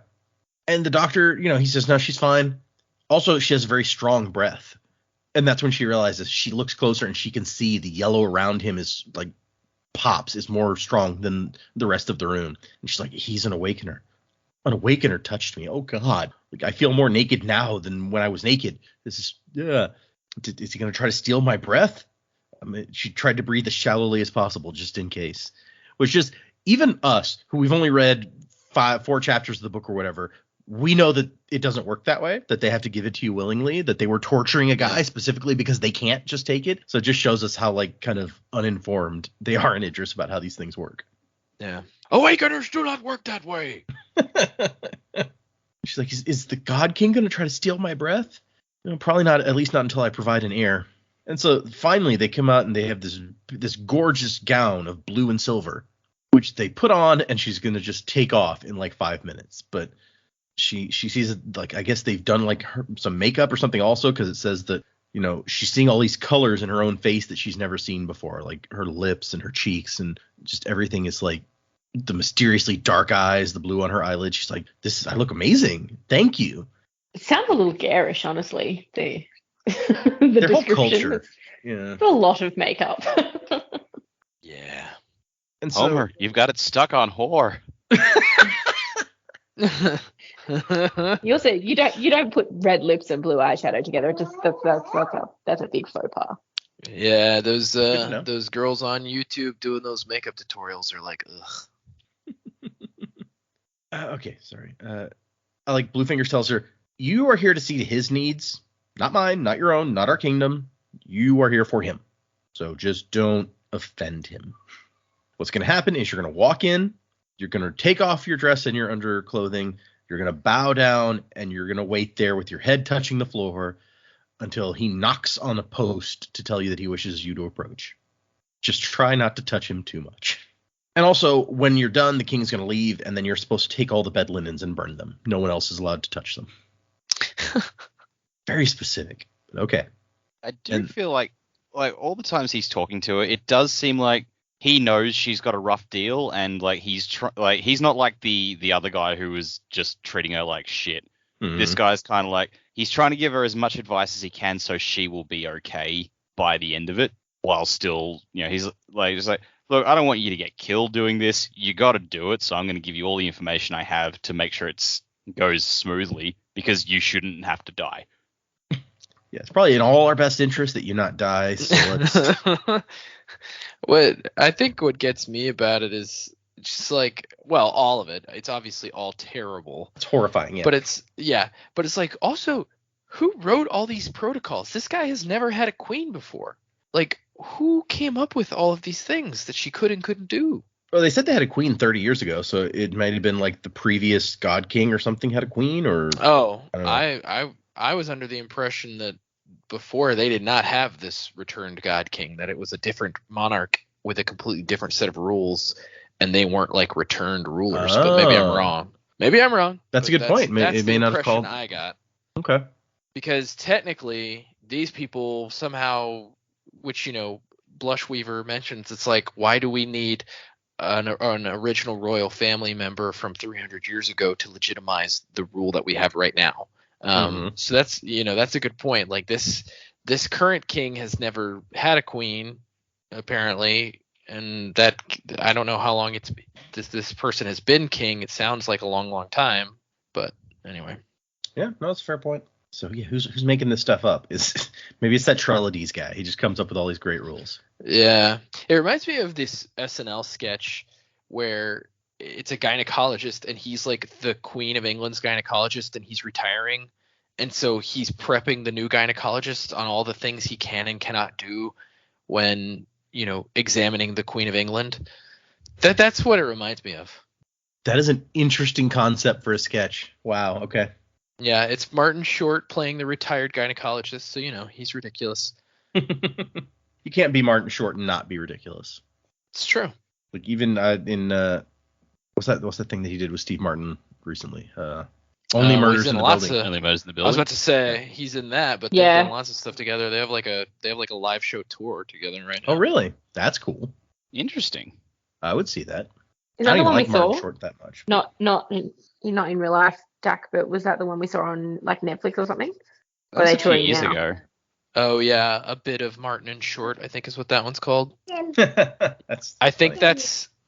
And the doctor, he says, no, she's fine. Also, she has a very strong breath. And that's when she realizes, she looks closer and she can see the yellow around him is like pops, is more strong than the rest of the room. And she's like, he's an awakener. An awakener touched me. Oh, God. Like, I feel more naked now than when I was naked. This is, yeah. Is he going to try to steal my breath? I mean, she tried to breathe as shallowly as possible, just in case. Which just, even us, who we've only read 4 chapters of the book or whatever, we know that it doesn't work that way, that they have to give it to you willingly, that they were torturing a guy specifically because they can't just take it. So it just shows us how, like, kind of uninformed they are in Idris about how these things work. Yeah. Awakeners do not work that way. She's like, is the God King going to try to steal my breath? Probably not, at least not until I provide an heir. And so finally they come out and they have this gorgeous gown of blue and silver, which they put on, and she's going to just take off in like 5 minutes. But she sees it, like, I guess they've done like some makeup or something also, because it says that, she's seeing all these colors in her own face that she's never seen before, like her lips and her cheeks, and just everything is like the mysteriously dark eyes, the blue on her eyelids. She's like, I look amazing. Thank you. It sounds a little garish, honestly. The Their whole description. culture. Yeah. It's a lot of makeup. Yeah. And so, Homer, you've got it stuck on whore. You also you don't put red lips and blue eyeshadow together. It just that's a big faux pas. Yeah, those girls on YouTube doing those makeup tutorials are like, ugh. Okay, sorry. Like Bluefingers tells her, you are here to see to his needs, not mine, not your own, not our kingdom. You are here for him. So just don't offend him. What's going to happen is you're going to walk in, you're going to take off your dress and your underclothing, you're going to bow down, and you're going to wait there with your head touching the floor until he knocks on a post to tell you that he wishes you to approach. Just try not to touch him too much. And also, when you're done, the king's going to leave, and then you're supposed to take all the bed linens and burn them. No one else is allowed to touch them. Very specific. But okay. I do feel like all the times he's talking to her, it does seem like he knows she's got a rough deal, and like he's not like the other guy who was just treating her like shit. Mm-hmm. This guy's kind of like, he's trying to give her as much advice as he can so she will be okay by the end of it, while still, he's like, just like, look, I don't want you to get killed doing this. You got to do it, so I'm going to give you all the information I have to make sure it goes smoothly, because you shouldn't have to die. Yeah, it's probably in all our best interest that you not die. So let's. What gets me about it is just like, well, all of it. It's obviously all terrible. It's horrifying, yeah. But it's like, also, who wrote all these protocols? This guy has never had a queen before. Like, who came up with all of these things that she could and couldn't do? Well, they said they had a queen 30 years ago, so it might have been like the previous God King or something had a queen, or. Oh, I was under the impression that before they did not have this returned God King, that it was a different monarch with a completely different set of rules, and they weren't like returned rulers. But maybe I'm wrong. That's a good point. It may not have called. I got. Okay. Because technically, these people somehow, which Blushweaver mentions, it's like, why do we need an original royal family member from 300 years ago to legitimize the rule that we have right now? So that's a good point. Like this current king has never had a queen, apparently, and that I don't know how long this person has been king. It sounds like a long time, but anyway. Yeah, no, that's a fair point. So yeah, who's making this stuff up? Maybe it's that Trellides guy. He just comes up with all these great rules. Yeah, it reminds me of this SNL sketch where it's a gynecologist, and he's like the Queen of England's gynecologist, and he's retiring, and so he's prepping the new gynecologist on all the things he can and cannot do when examining the Queen of England. That's what it reminds me of. That is an interesting concept for a sketch. Wow. Okay. Yeah, it's Martin Short playing the retired gynecologist, so he's ridiculous. You can't be Martin Short and not be ridiculous. It's true. Like even in what's that thing that he did with Steve Martin recently? Only Murders in the Building. Only Murders in the Building. I was about to say he's in that, but they've done lots of stuff together. They have like a live show tour together right now. Oh really? That's cool. Interesting. I would see that. Is I that don't the even one we like Martin saw? Short that much. Not in real life, Dak, but was that the one we saw on like Netflix or something? That Or are was they a few touring years now? ago. Oh yeah, a bit of Martin and Short, I think is what that one's called. That's I think funny.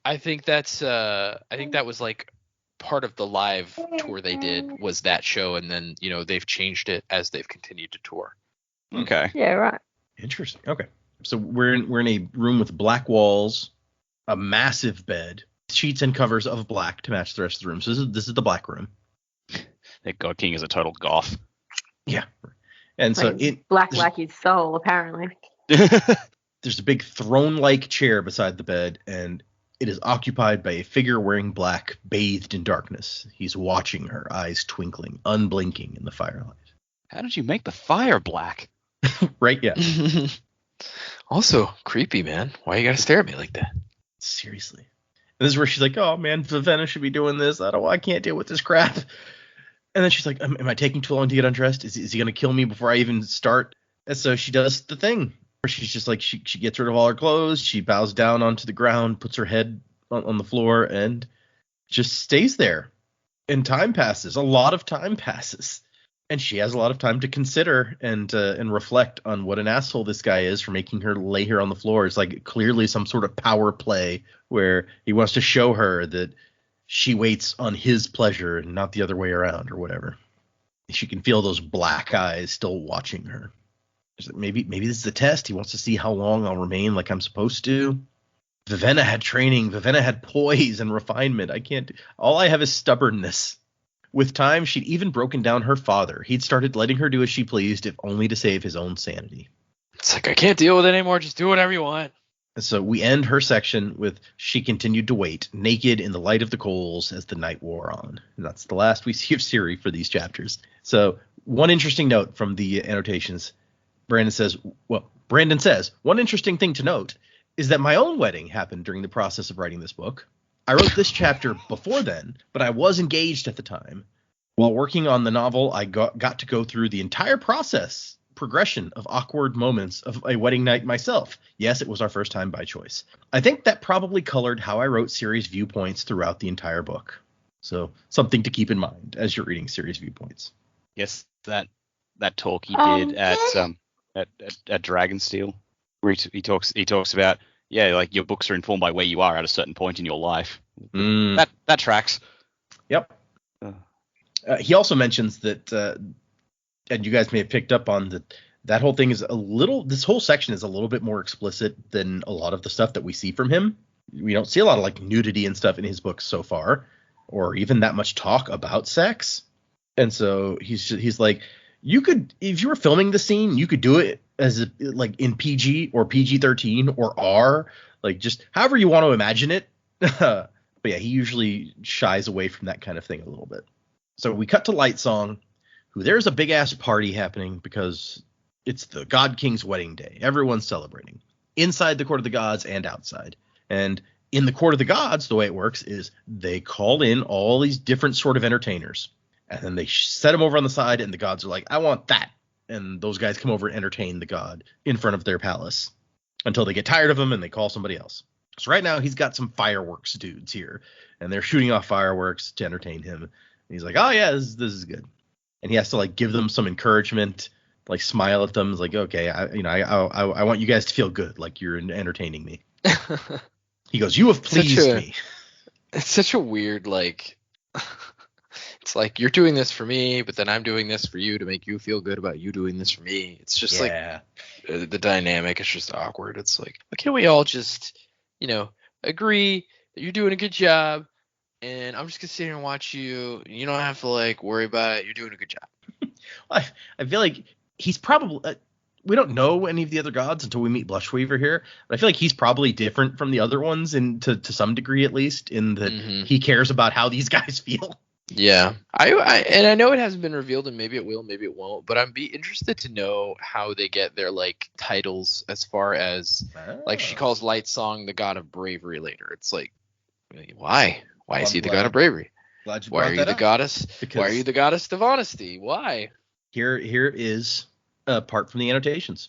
I think that was like part of the live tour they did was that show, and then they've changed it as they've continued to tour. Okay. Yeah, right. Interesting. Okay. So we're in a room with black walls, a massive bed, sheets and covers of black to match the rest of the room. So this is the black room. That God King is a total goth. Yeah. And so Black like his soul, apparently. there's a big throne-like chair beside the bed, and it is occupied by a figure wearing black, bathed in darkness. He's watching her, eyes twinkling, unblinking in the firelight. How did you make the fire black? Right? Yeah. Also creepy, man. Why you gotta stare at me like that? Seriously. And this is where she's like, "Oh man, Vivenna should be doing this. I can't deal with this crap." And then she's like, "Am I taking too long to get undressed? Is he gonna kill me before I even start?" And so she does the thing where she's just like, she gets rid of all her clothes, she bows down onto the ground, puts her head on the floor, and just stays there. And time passes. A lot of time passes. And she has a lot of time to consider and reflect on what an asshole this guy is for making her lay here on the floor. It's like clearly some sort of power play where he wants to show her that she waits on his pleasure and not the other way around or whatever. She can feel those black eyes still watching her. Maybe this is a test. He wants to see how long I'll remain like I'm supposed to. Vivenna had training. Vivenna had poise and refinement. All I have is stubbornness. With time, she'd even broken down her father. He'd started letting her do as she pleased, if only to save his own sanity. It's like, I can't deal with it anymore. Just do whatever you want. And so we end her section with she continued to wait, naked in the light of the coals as the night wore on. And that's the last we see of Ciri for these chapters. So one interesting note from the annotations. Brandon says, one interesting thing to note is that my own wedding happened during the process of writing this book. I wrote this chapter before then, but I was engaged at the time. While working on the novel, I got to go through the entire progression of awkward moments of a wedding night myself. Yes, it was our first time by choice. I think that probably colored how I wrote Ciri's viewpoints throughout the entire book. So something to keep in mind as you're reading Ciri's viewpoints. Yes, that talk he did at Dragonsteel, where he talks about, yeah, like your books are informed by where you are at a certain point in your life. That tracks. Yep. He also mentions that, and you guys may have picked up on that whole thing is this whole section is a little bit more explicit than a lot of the stuff that we see from him. We don't see a lot of like nudity and stuff in his books so far, or even that much talk about sex. And so he's like, you could, if you were filming the scene, you could do it as like in PG or PG-13 or R, like just however you want to imagine it. But yeah, he usually shies away from that kind of thing a little bit. So we cut to Lightsong, who there's a big ass party happening because it's the God King's wedding day. Everyone's celebrating inside the Court of the Gods and outside. And in the Court of the Gods, the way it works is they call in all these different sort of entertainers. And then they set them over on the side, and the gods are like, I want that. And those guys come over and entertain the god in front of their palace until they get tired of him and they call somebody else. So right now he's got some fireworks dudes here, and they're shooting off fireworks to entertain him. And he's like, oh yeah, this is good. And he has to like give them some encouragement, like smile at them. It's like, okay, I want you guys to feel good, like you're entertaining me. He goes, you have pleased me. It's such a weird like. It's like you're doing this for me, but then I'm doing this for you to make you feel good about you doing this for me. It's just like the dynamic is just awkward. It's like, why can't we all just, agree that you're doing a good job, and I'm just gonna sit here and watch you. You don't have to like worry about it. You're doing a good job. I feel like he's probably we don't know any of the other gods until we meet Blushweaver here, but I feel like he's probably different from the other ones to some degree, at least, in that he cares about how these guys feel. Yeah, I know it hasn't been revealed, and maybe it will, maybe it won't. But I'm interested to know how they get their like titles, as far as like she calls Lightsong the god of bravery later. It's like, why? Why is he the god of bravery? Why are you the goddess? Why are you the goddess of honesty? Why? Here is a part from the annotations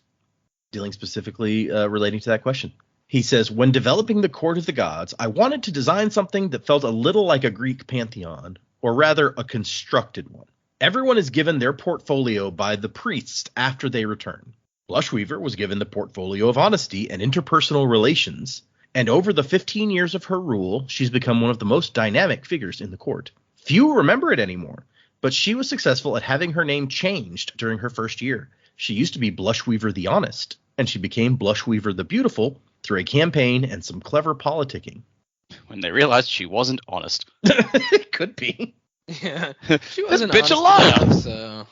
dealing specifically relating to that question. He says, when developing the court of the gods, I wanted to design something that felt a little like a Greek pantheon, or rather a constructed one. Everyone is given their portfolio by the priests after they return. Blushweaver was given the portfolio of honesty and interpersonal relations, and over the 15 years of her rule, she's become one of the most dynamic figures in the court. Few remember it anymore, but she was successful at having her name changed during her first year. She used to be Blushweaver the Honest, and she became Blushweaver the Beautiful through a campaign and some clever politicking. When they realized she wasn't honest. Could be. Yeah. She wasn't bitch honest a liar. enough, so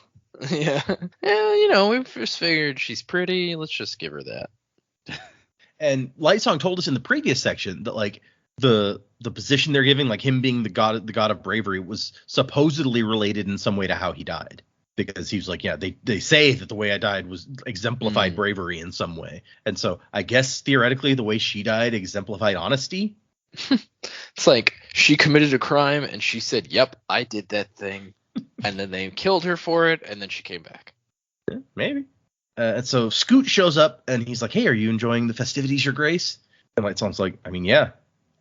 yeah. And, we just figured she's pretty. Let's just give her that. And Lightsong told us in the previous section that like the position they're giving, like him being the god of bravery, was supposedly related in some way to how he died. Because he was like, yeah, they say that the way I died was exemplified bravery in some way. And so I guess theoretically the way she died exemplified honesty. It's like she committed a crime and she said, yep, I did that thing. And then they killed her for it. And then she came back. Yeah, maybe. And so Scoot shows up and he's like, hey, are you enjoying the festivities, Your Grace? And Lightsong's like, I mean, yeah,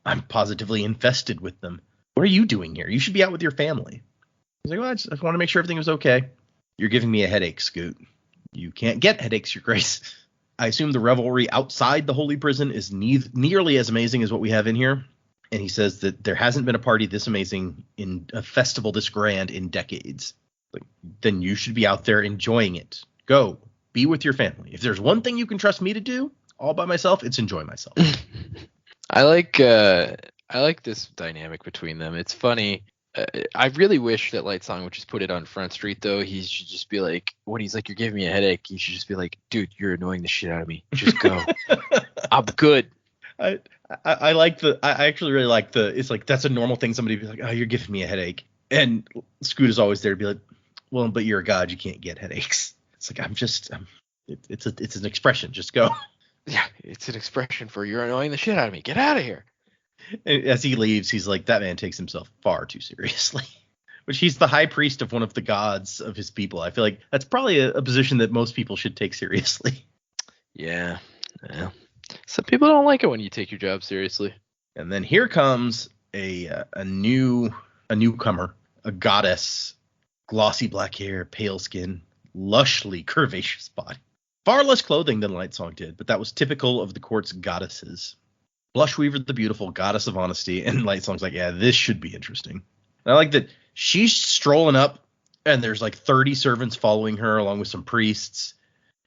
I'm positively infested with them. What are you doing here? You should be out with your family. He's like, well, I just want to make sure everything was okay. You're giving me a headache, Scoot. You can't get headaches, Your Grace. I assume the revelry outside the holy prison is nearly as amazing as what we have in here. And he says that there hasn't been a party this amazing, in a festival this grand in decades. Like, then you should be out there enjoying it. Go, be with your family. If there's one thing you can trust me to do all by myself, it's enjoy myself. I like this dynamic between them. It's funny. I really wish that Lightsong would just put it on Front Street, though. He should just be like, when he's like, you're giving me a headache, he should just be like, dude, you're annoying the shit out of me. Just go. I'm good. I actually really like it's like, that's a normal thing. Somebody be like, oh, you're giving me a headache. And Scoot is always there to be like, well, but you're a god. You can't get headaches. It's like, it's an expression. Just go. Yeah, it's an expression for you're annoying the shit out of me. Get out of here. And as he leaves, he's like, that man takes himself far too seriously. Which he's the high priest of one of the gods of his people. I feel like that's probably a position that most people should take seriously. Yeah. Some people don't like it when you take your job seriously. And then here comes a newcomer, a goddess, glossy black hair, pale skin, lushly curvaceous body. Far less clothing than Lightsong did, but that was typical of the court's goddesses. Blushweaver, the Beautiful, goddess of honesty, and Lightsong's like, yeah, this should be interesting. And I like that she's strolling up, and there's like 30 servants following her, along with some priests.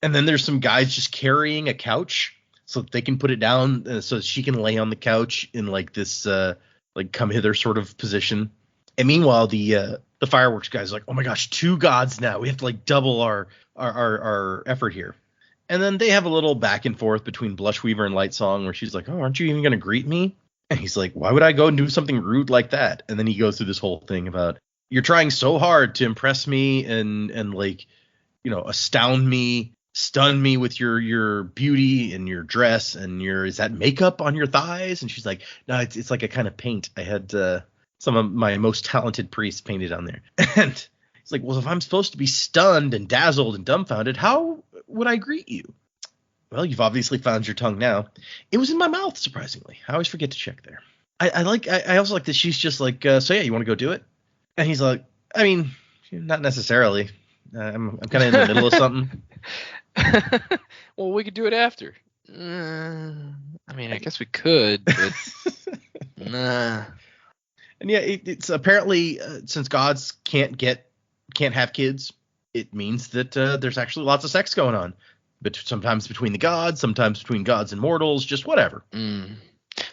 And then there's some guys just carrying a couch so that they can put it down, so she can lay on the couch in like this like come hither sort of position. And meanwhile, the fireworks guys are like, oh my gosh, 2 gods now. We have to like double our effort here. And then they have a little back and forth between Blushweaver and Lightsong where she's like, oh, aren't you even going to greet me? And he's like, why would I go and do something rude like that? And then he goes through this whole thing about, you're trying so hard to impress me and like, astound me, stun me with your beauty and your dress and is that makeup on your thighs? And she's like, no, it's like a kind of paint. I had some of my most talented priests painted on there. And he's like, well, if I'm supposed to be stunned and dazzled and dumbfounded, how would I greet you? Well, you've obviously found your tongue now. It was in my mouth, surprisingly. I always forget to check there. I also like that she's just like, so yeah, you want to go do it? And he's like, I mean, not necessarily. I'm kind of in the middle of something. Well, we could do it after. I mean, I guess we could, but nah. And yeah, it's apparently since gods can't have kids, it means that there's actually lots of sex going on. But sometimes between the gods, sometimes between gods and mortals, just whatever.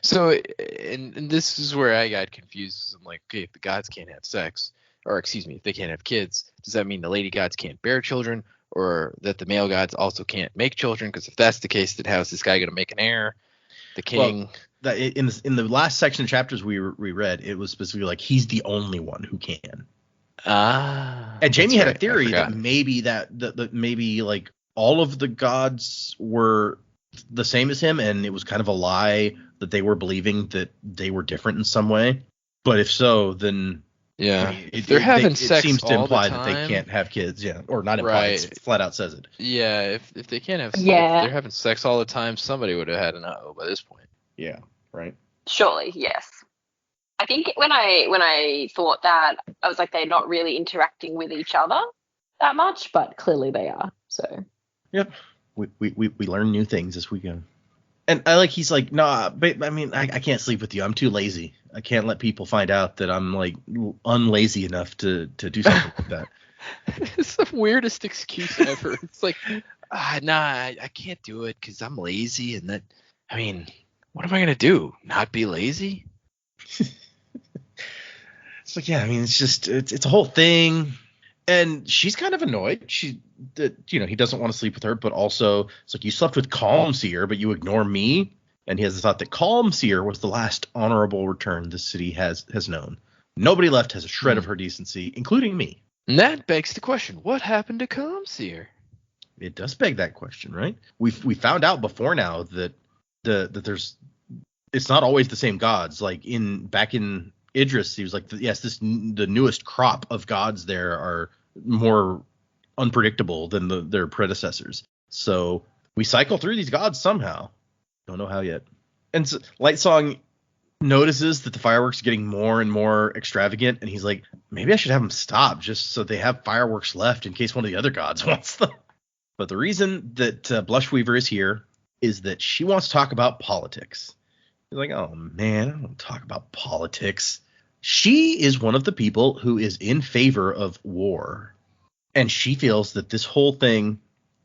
So, and this is where I got confused. I'm like, okay, if the gods can't have sex, or excuse me, if they can't have kids, does that mean the lady gods can't bear children, or that the male gods also can't make children? Because if that's the case, then how is this guy going to make an heir? The king. Well, in the last section of chapters we read, it was specifically like he's the only one who can. And Jamie had a theory that maybe like all of the gods were the same as him, and it was kind of a lie that they were believing that they were different in some way. But if so, then Yeah. I mean, If they're having sex it seems to all imply the that they time, can't have kids, yeah, or not imply, it flat out says it. Yeah, if they can't have, if Yeah. they're having sex all the time, somebody would have had an uh-oh by this point. Yeah, right. Surely, yes. I think when I thought that, I was like, they're not really interacting with each other that much. But clearly they are. So. Yep. We learn new things as we go. And he's like, nah, but I mean, I can't sleep with you. I'm too lazy. I can't let people find out that I'm like unlazy enough to do something like that. It's the weirdest excuse ever. It's like, nah, I can't do it because I'm lazy, and that, I mean, what am I gonna do? Not be lazy? It's like, yeah, I mean, it's just it's a whole thing, and she's kind of annoyed. He doesn't want to sleep with her, but also it's like, you slept with Calm Seer, but you ignore me. And he has the thought that Calm Seer was the last honorable return the city has known. Nobody left has a shred of her decency, including me. And that begs the question: what happened to Comseer? It does beg that question, right? We found out before now that there's, it's not always the same gods. Like back in Idris, he was like, yes, the newest crop of gods there are more unpredictable than their predecessors. So we cycle through these gods somehow. Don't know how yet. And so Lightsong notices that the fireworks are getting more and more extravagant, and he's like, maybe I should have them stop just so they have fireworks left in case one of the other gods wants them. But the reason that Blushweaver is here is that she wants to talk about politics. He's like, oh man, I don't want to talk about politics. She is one of the people who is in favor of war, and she feels that this whole thing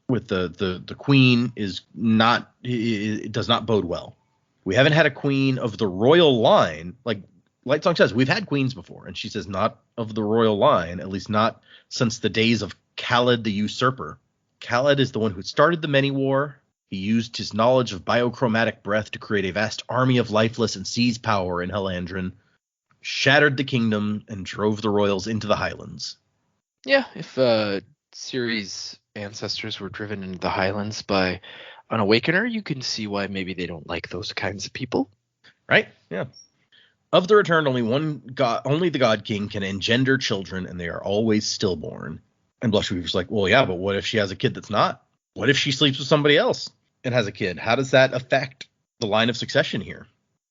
with the queen is not, it does not bode well. We haven't had a queen of the royal line. Like Lightsong says, we've had queens before, and she says not of the royal line, at least not since the days of Khaled the Usurper. Khaled is the one who started the Many War. He used his knowledge of biochromatic breath to create a vast army of lifeless and seize power in Helandrin, shattered the kingdom, and drove the royals into the highlands. Yeah, if Ciri's ancestors were driven into the highlands by an awakener, you can see why maybe they don't like those kinds of people. Right? Yeah. Of the returned, only the God King can engender children, and they are always stillborn. And Blushweaver's like, well, yeah, but what if she has a kid that's not? What if she sleeps with somebody else and has a kid? How does that affect the line of succession here?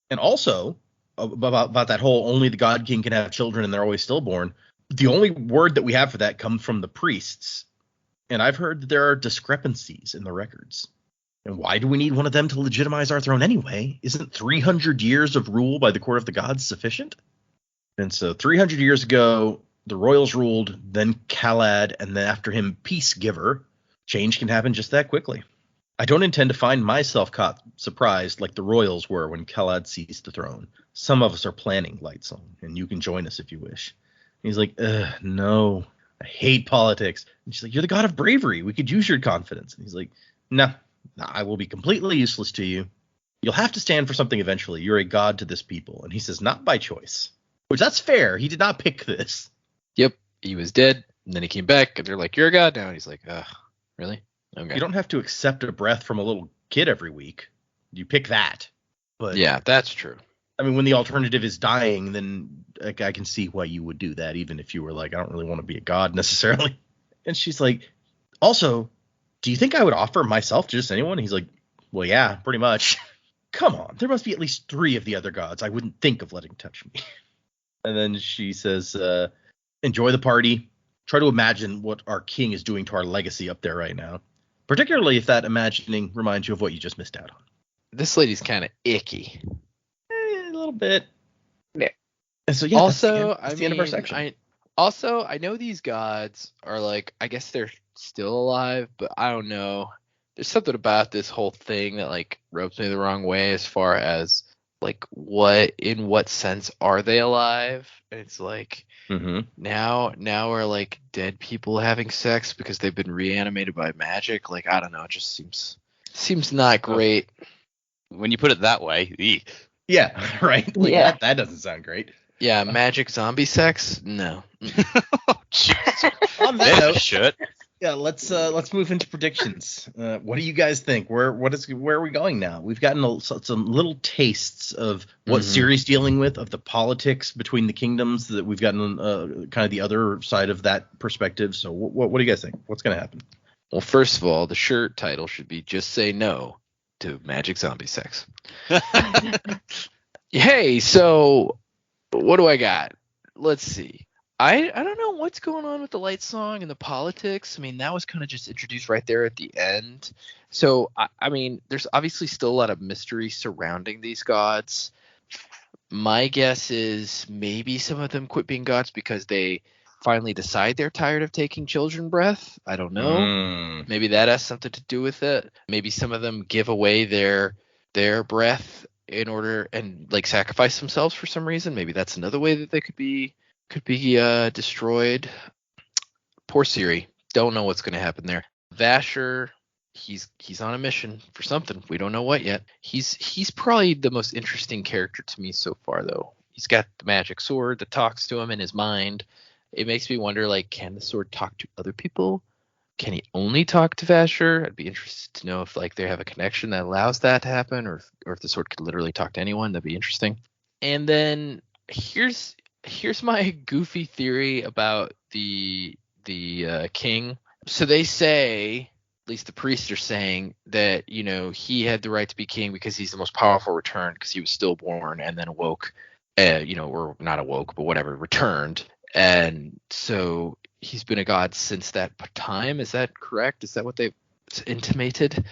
And also, about that whole only the God King can have children and they're always stillborn, the only word that we have for that comes from the priests. And I've heard that there are discrepancies in the records. And why do we need one of them to legitimize our throne anyway? Isn't 300 years of rule by the court of the gods sufficient? And so 300 years ago, the royals ruled, then Khaled, and then after him, Peacegiver. Change can happen just that quickly. I don't intend to find myself caught surprised like the royals were when Khaled seized the throne. Some of us are planning, Lightsong, and you can join us if you wish. And he's like, no, I hate politics. And she's like, you're the god of bravery. We could use your confidence. And he's like, no, I will be completely useless to you. You'll have to stand for something eventually. You're a god to this people. And he says, not by choice. Which, that's fair. He did not pick this. Yep, he was dead, and then he came back, and they're like, you're a god now. And he's like, really? Okay. You don't have to accept a breath from a little kid every week. You pick that. But yeah, that's true. I mean, when the alternative is dying, then I can see why you would do that, even if you were like, I don't really want to be a god necessarily. And she's like, also, do you think I would offer myself to just anyone? He's like, well, yeah, pretty much. Come on, there must be at least 3 of the other gods I wouldn't think of letting touch me. And then she says, enjoy the party. Try to imagine what our king is doing to our legacy up there right now. Particularly if that imagining reminds you of what you just missed out on. This lady's kind of icky. A little bit. Yeah. And so, yeah, Also, that's the end of our section. I know these gods are like, I guess they're still alive, but I don't know. There's something about this whole thing that like rubs me the wrong way as far as like in what sense are they alive? And it's like now are like dead people having sex because they've been reanimated by magic. Like, I don't know, it just seems not great. When you put it that way, yeah, right. Like, Yeah. that doesn't sound great. Yeah, magic zombie sex? No. Oh, jeez. On that note, Shirt. Yeah, let's move into predictions. What do you guys think? Where are we going now? We've gotten some little tastes of what Ciri's dealing with, of the politics between the kingdoms. That we've gotten kind of the other side of that perspective. So what do you guys think? What's going to happen? Well, first of all, the shirt title should be "Just Say No to Magic Zombie Sex." Hey, so what do I got? Let's see. I don't know what's going on with the light song and the politics. I mean, that was kind of just introduced right there at the end. So, I mean, there's obviously still a lot of mystery surrounding these gods. My guess is maybe some of them quit being gods because they finally decide they're tired of taking children breath. I don't know. Maybe that has something to do with it. Maybe some of them give away their breath in order and like sacrifice themselves for some reason. Maybe that's another way that they could be destroyed. Poor Ciri. Don't know what's going to happen there. Vasher, he's on a mission for something. We don't know what yet. He's probably the most interesting character to me so far, though. He's got the magic sword that talks to him in his mind. It makes me wonder, like, can the sword talk to other people? Can he only talk to Vasher? I'd be interested to know if like they have a connection that allows that to happen, or if the sword could literally talk to anyone. That'd be interesting. And then here's my goofy theory about the king. So they say, at least the priests are saying, that he had the right to be king because he's the most powerful returned because he was stillborn and then awoke, or not awoke, but whatever, returned. And so he's been a god since that time. Is that correct? Is that what they've intimated?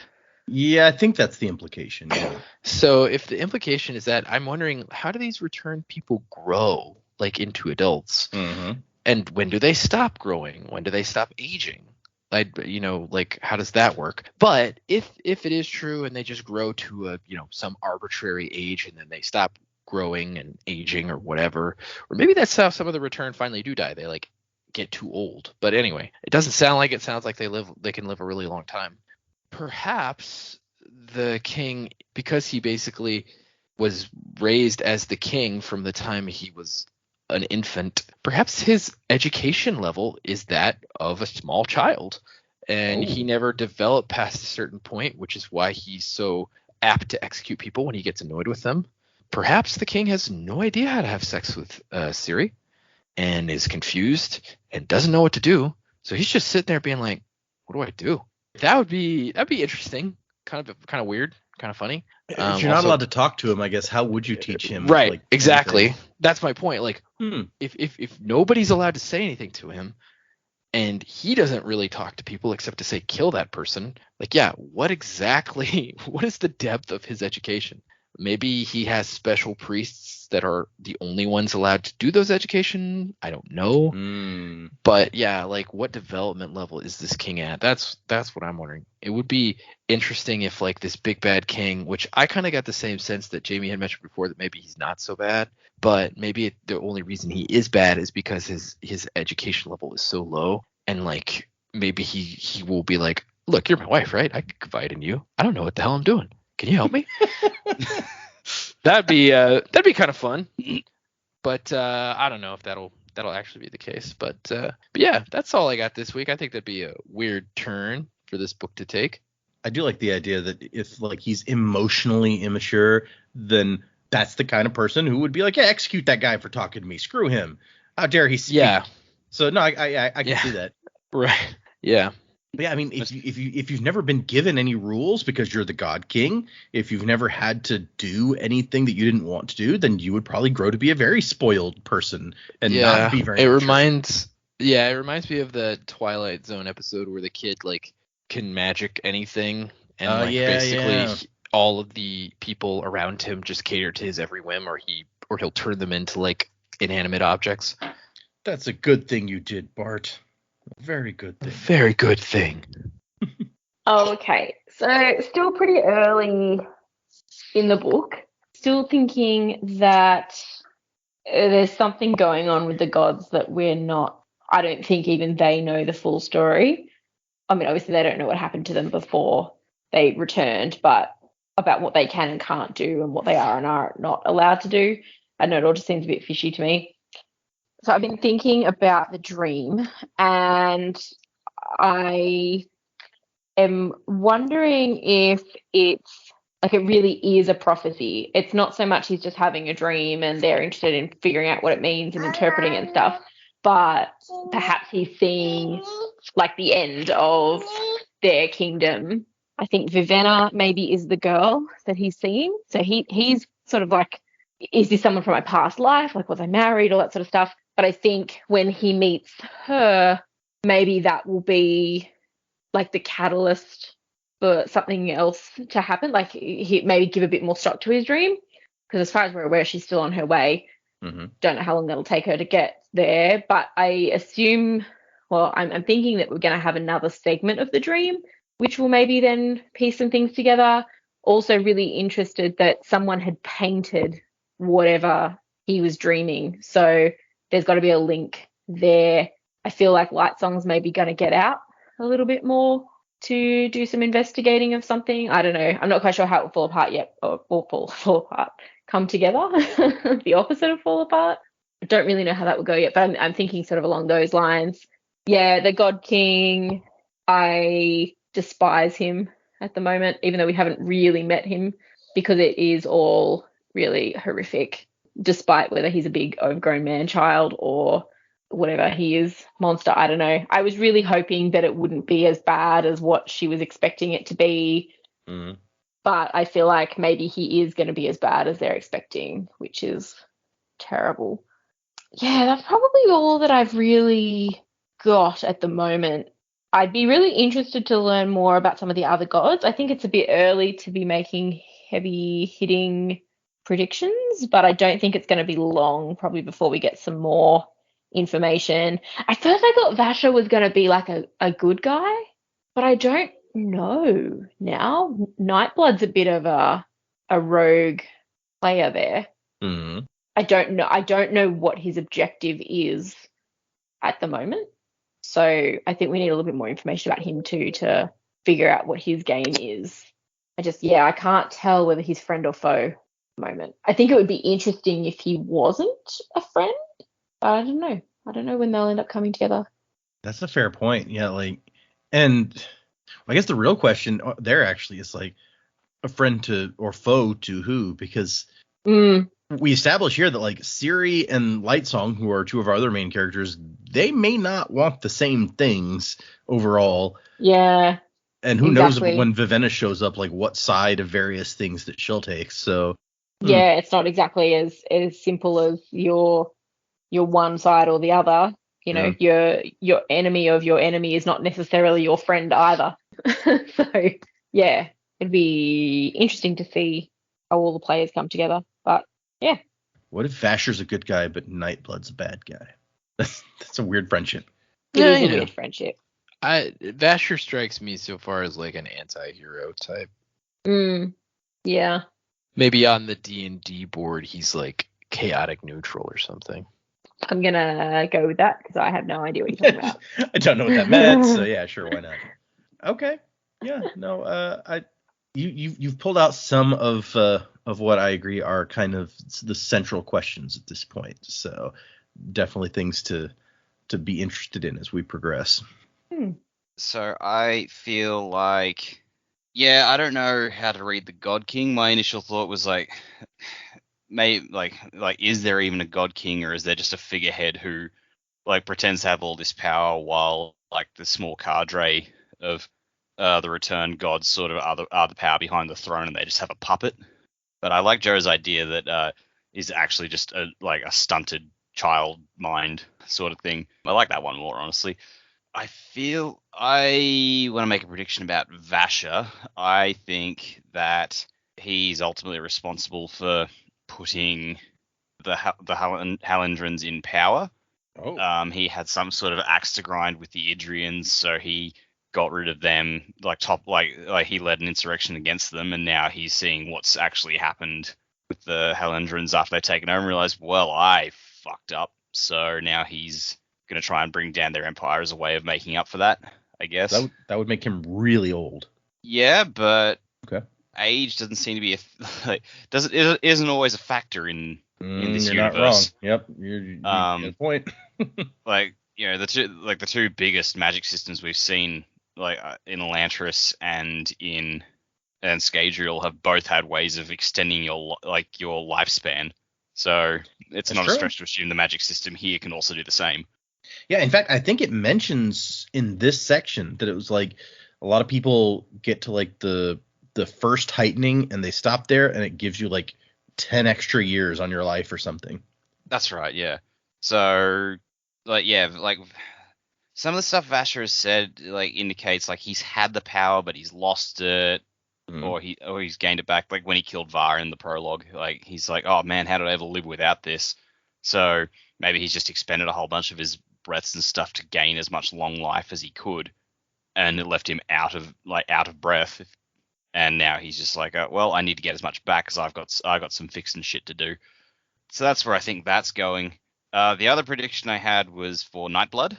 Yeah, I think that's the implication. Yeah. So if the implication is that, I'm wondering, how do these returned people grow like into adults? And when do they stop growing? When do they stop aging? Like how does that work? But if it is true and they just grow to a some arbitrary age and then they stop growing and aging or whatever, or maybe that's how some of the return finally do die. They like get too old. But anyway, it doesn't sound like it. Sounds like they can live a really long time. Perhaps the king, because he basically was raised as the king from the time he was an infant, perhaps his education level is that of a small child, and he never developed past a certain point, which is why he's so apt to execute people when he gets annoyed with them. Perhaps the king has no idea how to have sex with Ciri and is confused and doesn't know what to do, so he's just sitting there being like, what do I do? That'd be interesting, kind of weird, kind of funny. If you're not allowed to talk to him, I guess how would you teach him? Right, like, exactly. anything? That's my point. Like, if nobody's allowed to say anything to him, and he doesn't really talk to people except to say kill that person, like, yeah, what is the depth of his education? Maybe he has special priests that are the only ones allowed to do those education. I don't know. But yeah, like what development level is this king at? That's what I'm wondering. It would be interesting if like this big bad king, which I kind of got the same sense that Jamie had mentioned before, that maybe he's not so bad, but maybe the only reason he is bad is because his education level is so low, and like maybe he will be like, look, you're my wife, right? I could confide in you. I don't know what the hell I'm doing. Can you help me? That'd be kind of fun, but I don't know if that'll actually be the case. But yeah, that's all I got this week. I think that'd be a weird turn for this book to take. I do like the idea that if like he's emotionally immature, then that's the kind of person who would be like, yeah, execute that guy for talking to me. Screw him. How dare he speak? Yeah. So no, I can see that. Right. Yeah. But yeah, I mean, if you've never been given any rules because you're the God King, if you've never had to do anything that you didn't want to do, then you would probably grow to be a very spoiled person and not be very. It reminds me of the Twilight Zone episode where the kid like can magic anything, and basically all of the people around him just cater to his every whim, or he'll turn them into like inanimate objects. That's a good thing you did, Bart. A very good thing. Very good thing. Okay, so still pretty early in the book. Still thinking that there's something going on with the gods that we're not. I don't think even they know the full story. I mean, obviously they don't know what happened to them before they returned, but about what they can and can't do and what they are and are not allowed to do. I know it all just seems a bit fishy to me. So I've been thinking about the dream, and I am wondering if it's like it really is a prophecy. It's not so much he's just having a dream and they're interested in figuring out what it means and interpreting it and stuff, but perhaps he's seeing like the end of their kingdom. I think Vivenna maybe is the girl that he's seeing. So he's sort of like, is this someone from my past life? Like, was I married? All that sort of stuff. But I think when he meets her, maybe that will be like the catalyst for something else to happen. Like he maybe give a bit more stock to his dream. Because as far as we're aware, she's still on her way. Mm-hmm. Don't know how long that'll take her to get there. But I assume, well, I'm thinking that we're going to have another segment of the dream, which will maybe then piece some things together. Also really interested that someone had painted whatever he was dreaming. So there's got to be a link there. I feel like Light Song's maybe going to get out a little bit more to do some investigating of something. I don't know. I'm not quite sure how it will fall apart yet, or fall apart, come together, the opposite of fall apart. I don't really know how that will go yet, but I'm thinking sort of along those lines. Yeah, the God King, I despise him at the moment, even though we haven't really met him, because it is all really horrific, despite whether he's a big overgrown man-child or whatever he is, monster, I don't know. I was really hoping that it wouldn't be as bad as what she was expecting it to be, but I feel like maybe he is going to be as bad as they're expecting, which is terrible. Yeah, that's probably all that I've really got at the moment. I'd be really interested to learn more about some of the other gods. I think it's a bit early to be making heavy-hitting predictions, but I don't think it's going to be long, probably before we get some more information. At first I thought Vasher was going to be like a good guy, but I don't know now. Nightblood's a bit of a rogue player there. Mm-hmm. I don't know what his objective is at the moment. So I think we need a little bit more information about him too to figure out what his game is. I can't tell whether he's friend or foe at the moment. I think it would be interesting if he wasn't a friend, but I don't know. I don't know when they'll end up coming together. That's a fair point. Yeah, and I guess the real question there actually is like a friend to or foe to who, because we establish here that like Ciri and Lightsong, who are two of our other main characters, they may not want the same things overall. Yeah. And who knows when Vivenna shows up, like what side of various things that she'll take. So yeah, it's not exactly as simple as your one side or the other. You know, your enemy of your enemy is not necessarily your friend either. So yeah, it'd be interesting to see how all the players come together. But yeah. What if Vasher's a good guy but Nightblood's a bad guy? That's a weird friendship. It is a weird friendship. Vasher strikes me so far as like an anti-hero type. Yeah. Maybe on the D&D board he's like chaotic neutral or something. I'm gonna go with that because I have no idea what you're talking about. I don't know what that meant, so yeah, sure, why not? Okay. Yeah, no, you've pulled out some of what I agree are kind of the central questions at this point. So definitely things to be interested in as we progress. So I feel like, yeah, I don't know how to read the God King. My initial thought was like, maybe like is there even a God King, or is there just a figurehead who like pretends to have all this power while like the small cadre of the returned gods sort of are the power behind the throne, and they just have a puppet. But I like Joe's idea that is actually just a stunted child mind sort of thing. I like that one more, honestly. I feel I want to make a prediction about Vasher. I think that he's ultimately responsible for putting the Halendrins in power. He had some sort of axe to grind with the Idrians, so he got rid of them, he led an insurrection against them, and now he's seeing what's actually happened with the Halendrins after they've taken over and realized, well, I fucked up. So now he's going to try and bring down their empire as a way of making up for that, I guess. That would make him really old. Yeah, but okay. Age doesn't seem to be it isn't always a factor in this you're universe. Not wrong. Yep, you're good point. Like you know, the two biggest magic systems we've seen, like in Elantris and Scadrial, have both had ways of extending your lifespan. So it's not a stretch to assume the magic system here can also do the same. Yeah, in fact, I think it mentions in this section that it was like a lot of people get to like the first heightening and they stop there, and it gives you like 10 extra years on your life or something. That's right, yeah. So, like, yeah, like some of the stuff Vasher has said, like, indicates like he's had the power, but he's lost it, or he's gained it back. Like when he killed Var in the prologue, like he's like, oh man, how did I ever live without this? So maybe he's just expended a whole bunch of his breaths and stuff to gain as much long life as he could, and it left him out of breath. And now he's just like, well, I need to get as much back because I got some fixing shit to do. So that's where I think that's going. The other prediction I had was for Nightblood.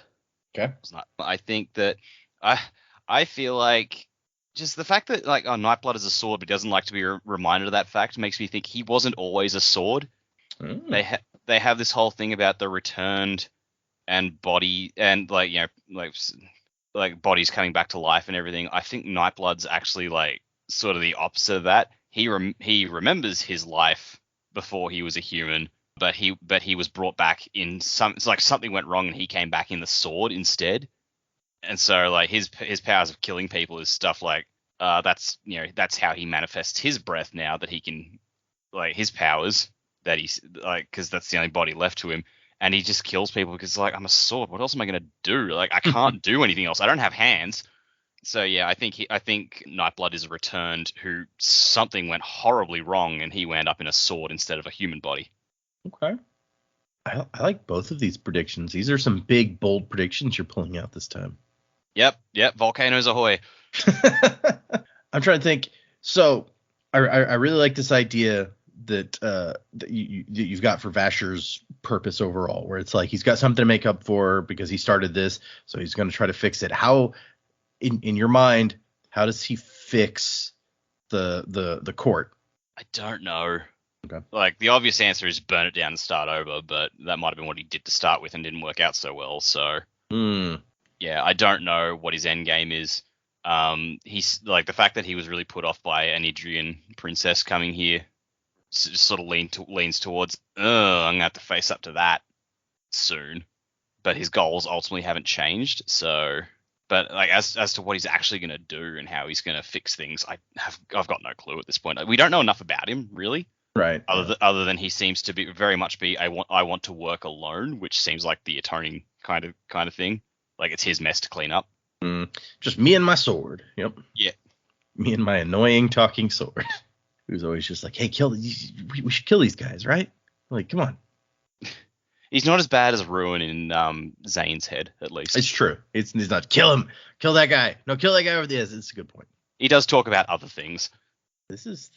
Okay. I think that I feel like just the fact that like Nightblood is a sword, but doesn't like to be reminded of that fact makes me think he wasn't always a sword. They have this whole thing about the returned and body and like like bodies coming back to life and everything. I think Nightblood's actually like sort of the opposite of that. He remembers his life before he was a human, but he was brought back in something went wrong and he came back in the sword instead. And so like his powers of killing people is stuff like that's how he manifests his breath now, that he can like his powers that he's like, because that's the only body left to him, and he just kills people because like, I'm a sword, what else am I gonna do? Like I can't do anything else. I don't have hands. So yeah, I think Nightblood is returned who something went horribly wrong and he wound up in a sword instead of a human body. Okay. I like both of these predictions. These are some big, bold predictions you're pulling out this time. Yep. Volcanoes ahoy. I'm trying to think. So I really like this idea that you've got for Vasher's purpose overall, where it's like he's got something to make up for because he started this, so he's going to try to fix it. How, in your mind, how does he fix the court? I don't know. Okay. Like the obvious answer is burn it down and start over, but that might have been what he did to start with and didn't work out so well. So yeah, I don't know what his end game is. He's like the fact that he was really put off by an Idrian princess coming here sort of leans towards, I'm gonna have to face up to that soon. But his goals ultimately haven't changed. So, but like as to what he's actually gonna do and how he's gonna fix things, I've got no clue at this point. We don't know enough about him really. Right. Other than he seems to be very much I want to work alone, which seems like the atoning kind of thing. Like it's his mess to clean up. Just me and my sword. Yep. Yeah. Me and my annoying talking sword. Who's always just like, hey, we should kill these guys, right? Like, come on. He's not as bad as Ruin in Zane's head, at least. It's true. He's not kill him. Kill that guy. No, kill that guy over there. It's a good point. He does talk about other things. These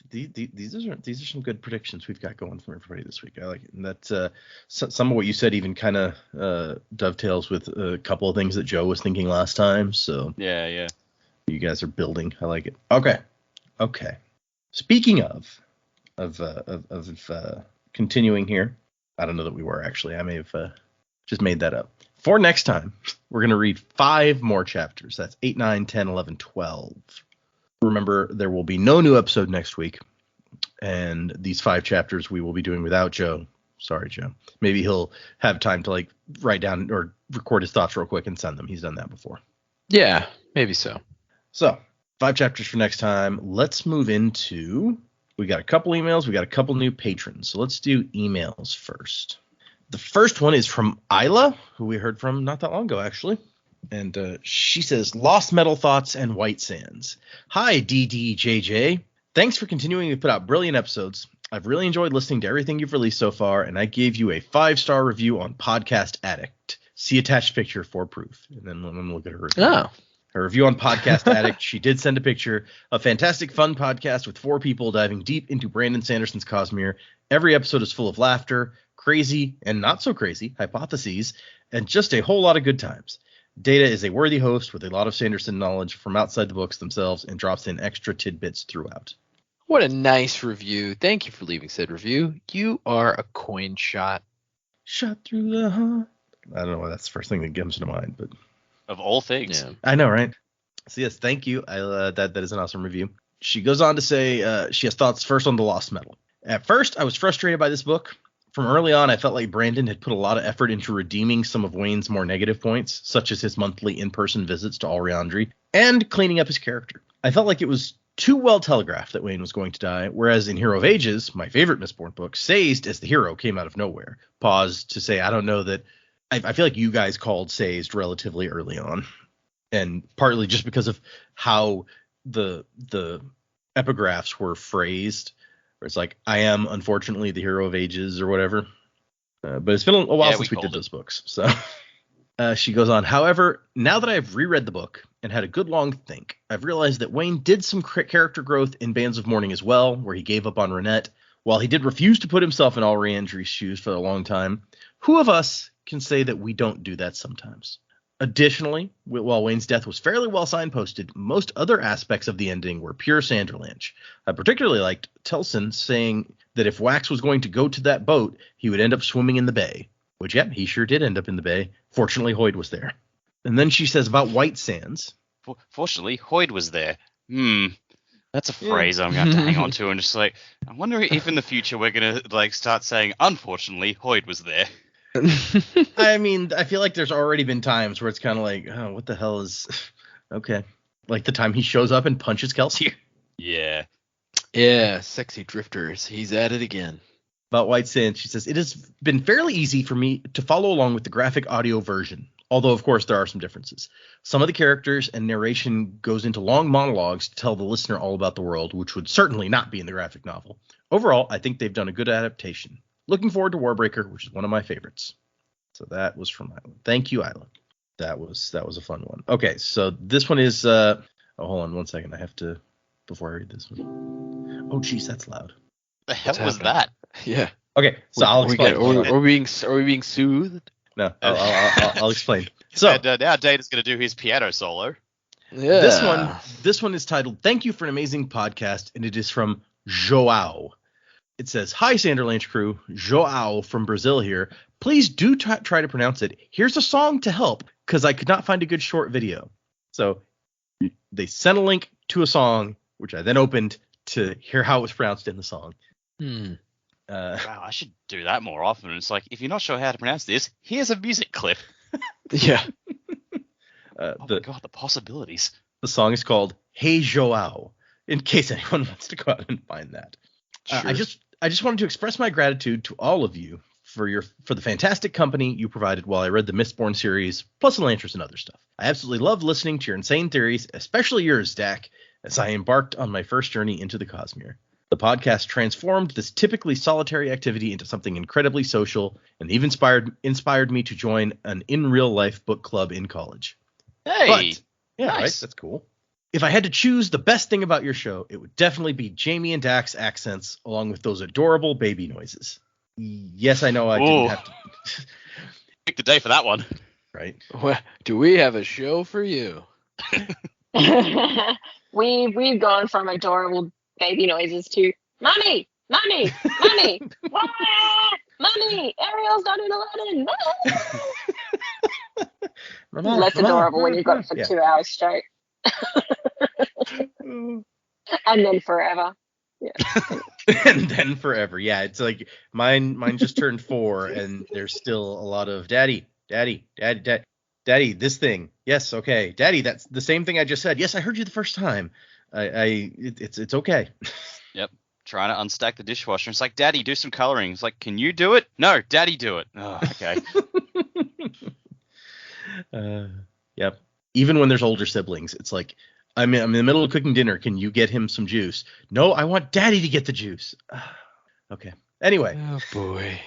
are some good predictions we've got going for everybody this week. I like it. And that some of what you said even kind of dovetails with a couple of things that Joe was thinking last time. So yeah, you guys are building. I like it. Okay. Speaking of continuing here, I don't know that we were actually. I may have just made that up. For next time, we're gonna read 5 more chapters. That's 8, 9, 10, 11, 12. Remember, there will be no new episode next week, and these 5 chapters we will be doing without Joe. Sorry, Joe. Maybe he'll have time to like write down or record his thoughts real quick and send them. He's done that before. Yeah, maybe so. So 5 chapters for next time. Let's move into. We got a couple emails. We got a couple new patrons. So let's do emails first. The first one is from Isla, who we heard from not that long ago, actually. And she says, Lost Metal Thoughts and White Sands. Hi, DDJJ. Thanks for continuing to put out brilliant episodes. I've really enjoyed listening to everything you've released so far, and I gave you a 5-star review on Podcast Addict. See attached picture for proof. And then let me look at her review. Oh. Her review on Podcast Addict, she did send a picture. A fantastic, fun podcast with 4 people diving deep into Brandon Sanderson's Cosmere. Every episode is full of laughter, crazy, and not so crazy hypotheses, and just a whole lot of good times. Data is a worthy host with a lot of Sanderson knowledge from outside the books themselves and drops in extra tidbits throughout. What a nice review. Thank you for leaving said review. You are a coin shot. Shot through the heart. I don't know why that's the first thing that comes to mind, but Of all things. Yeah. I know, right? So yes, thank you. That is an awesome review. She goes on to say she has thoughts first on the Lost Metal. At first, I was frustrated by this book. From early on, I felt like Brandon had put a lot of effort into redeeming some of Wayne's more negative points, such as his monthly in-person visits to Alriandri, and cleaning up his character. I felt like it was too well telegraphed that Wayne was going to die, whereas in Hero of Ages, my favorite Mistborn book, Sazed as the hero came out of nowhere. Pause to say I don't know that I feel like you guys called Sazed relatively early on, and partly just because of how the epigraphs were phrased, where it's like, I am unfortunately the hero of ages or whatever. But it's been a while since we did those books. So she goes on, however, now that I've reread the book and had a good long think, I've realized that Wayne did some character growth in Bands of Mourning as well, where he gave up on Renette. While he did refuse to put himself in Alriandri's shoes for a long time, who of us can say that we don't do that sometimes? Additionally, while Wayne's death was fairly well signposted, most other aspects of the ending were pure Sanderlanche. I particularly liked Telson saying that if Wax was going to go to that boat, he would end up swimming in the bay. Which, yeah, he sure did end up in the bay. Fortunately, Hoyd was there. And then she says about White Sands. Fortunately, Hoyd was there. That's a phrase I'm going to hang on to, and just like, I wonder if in the future we're going to like start saying, unfortunately, Hoyd was there. I mean, I feel like there's already been times where it's kind of like, oh, what the hell is okay. Like the time he shows up and punches Kelsey. Yeah. Yeah, sexy drifters. He's at it again. About White Sands, she says, it has been fairly easy for me to follow along with the graphic audio version, although, of course, there are some differences. Some of the characters and narration goes into long monologues to tell the listener all about the world, which would certainly not be in the graphic novel. Overall, I think they've done a good adaptation. Looking forward to Warbreaker, which is one of my favorites. So that was from Isla. Thank you, Isla. That was a fun one. Okay, so this one is hold on 1 second. I have to, before I read this one. Oh, geez, that's loud. The hell was that? Yeah. Okay, so I'll explain. Are we being soothed? No, I'll explain. So and, now Data's going to do his piano solo. Yeah. This one is titled "Thank You for an Amazing Podcast," and it is from Joao. It says, "Hi, Sanderlanche crew, Joao from Brazil here. Please do try to pronounce it. Here's a song to help, because I could not find a good short video." So they sent a link to a song, which I then opened to hear how it was pronounced in the song. Wow, I should do that more often. It's like, if you're not sure how to pronounce this, here's a music clip. Yeah. Oh my god, the possibilities. The song is called "Hey Joao," in case anyone wants to go out and find that. Sure. I just wanted to express my gratitude to all of you for the fantastic company you provided while I read the Mistborn series, plus Elantris and other stuff. I absolutely loved listening to your insane theories, especially yours, Dak, as I embarked on my first journey into the Cosmere. The podcast transformed this typically solitary activity into something incredibly social, and even inspired me to join an in-real-life book club in college. Hey! But, yeah, nice. Right? That's cool. If I had to choose the best thing about your show, it would definitely be Jamie and Dak's accents, along with those adorable baby noises. Yes, I know I didn't have to. Pick the day for that one. Right. Well, do we have a show for you? We've gone from adorable baby noises to money, money, money, money. Ariel's not in Aladdin. Less adorable when you've got it for 2 hours straight. And then forever. Yeah. And then forever. Yeah, it's like mine just turned 4 and there's still a lot of daddy, this thing. Yes, okay. Daddy, that's the same thing I just said. Yes, I heard you the first time. It's okay. Yep. Trying to unstack the dishwasher. It's like, Daddy, do some coloring. It's like, can you do it? No, Daddy, do it. Oh, okay. Yep. Even when there's older siblings, it's like, I'm in the middle of cooking dinner. Can you get him some juice? No, I want Daddy to get the juice. Okay. Anyway. Oh, boy.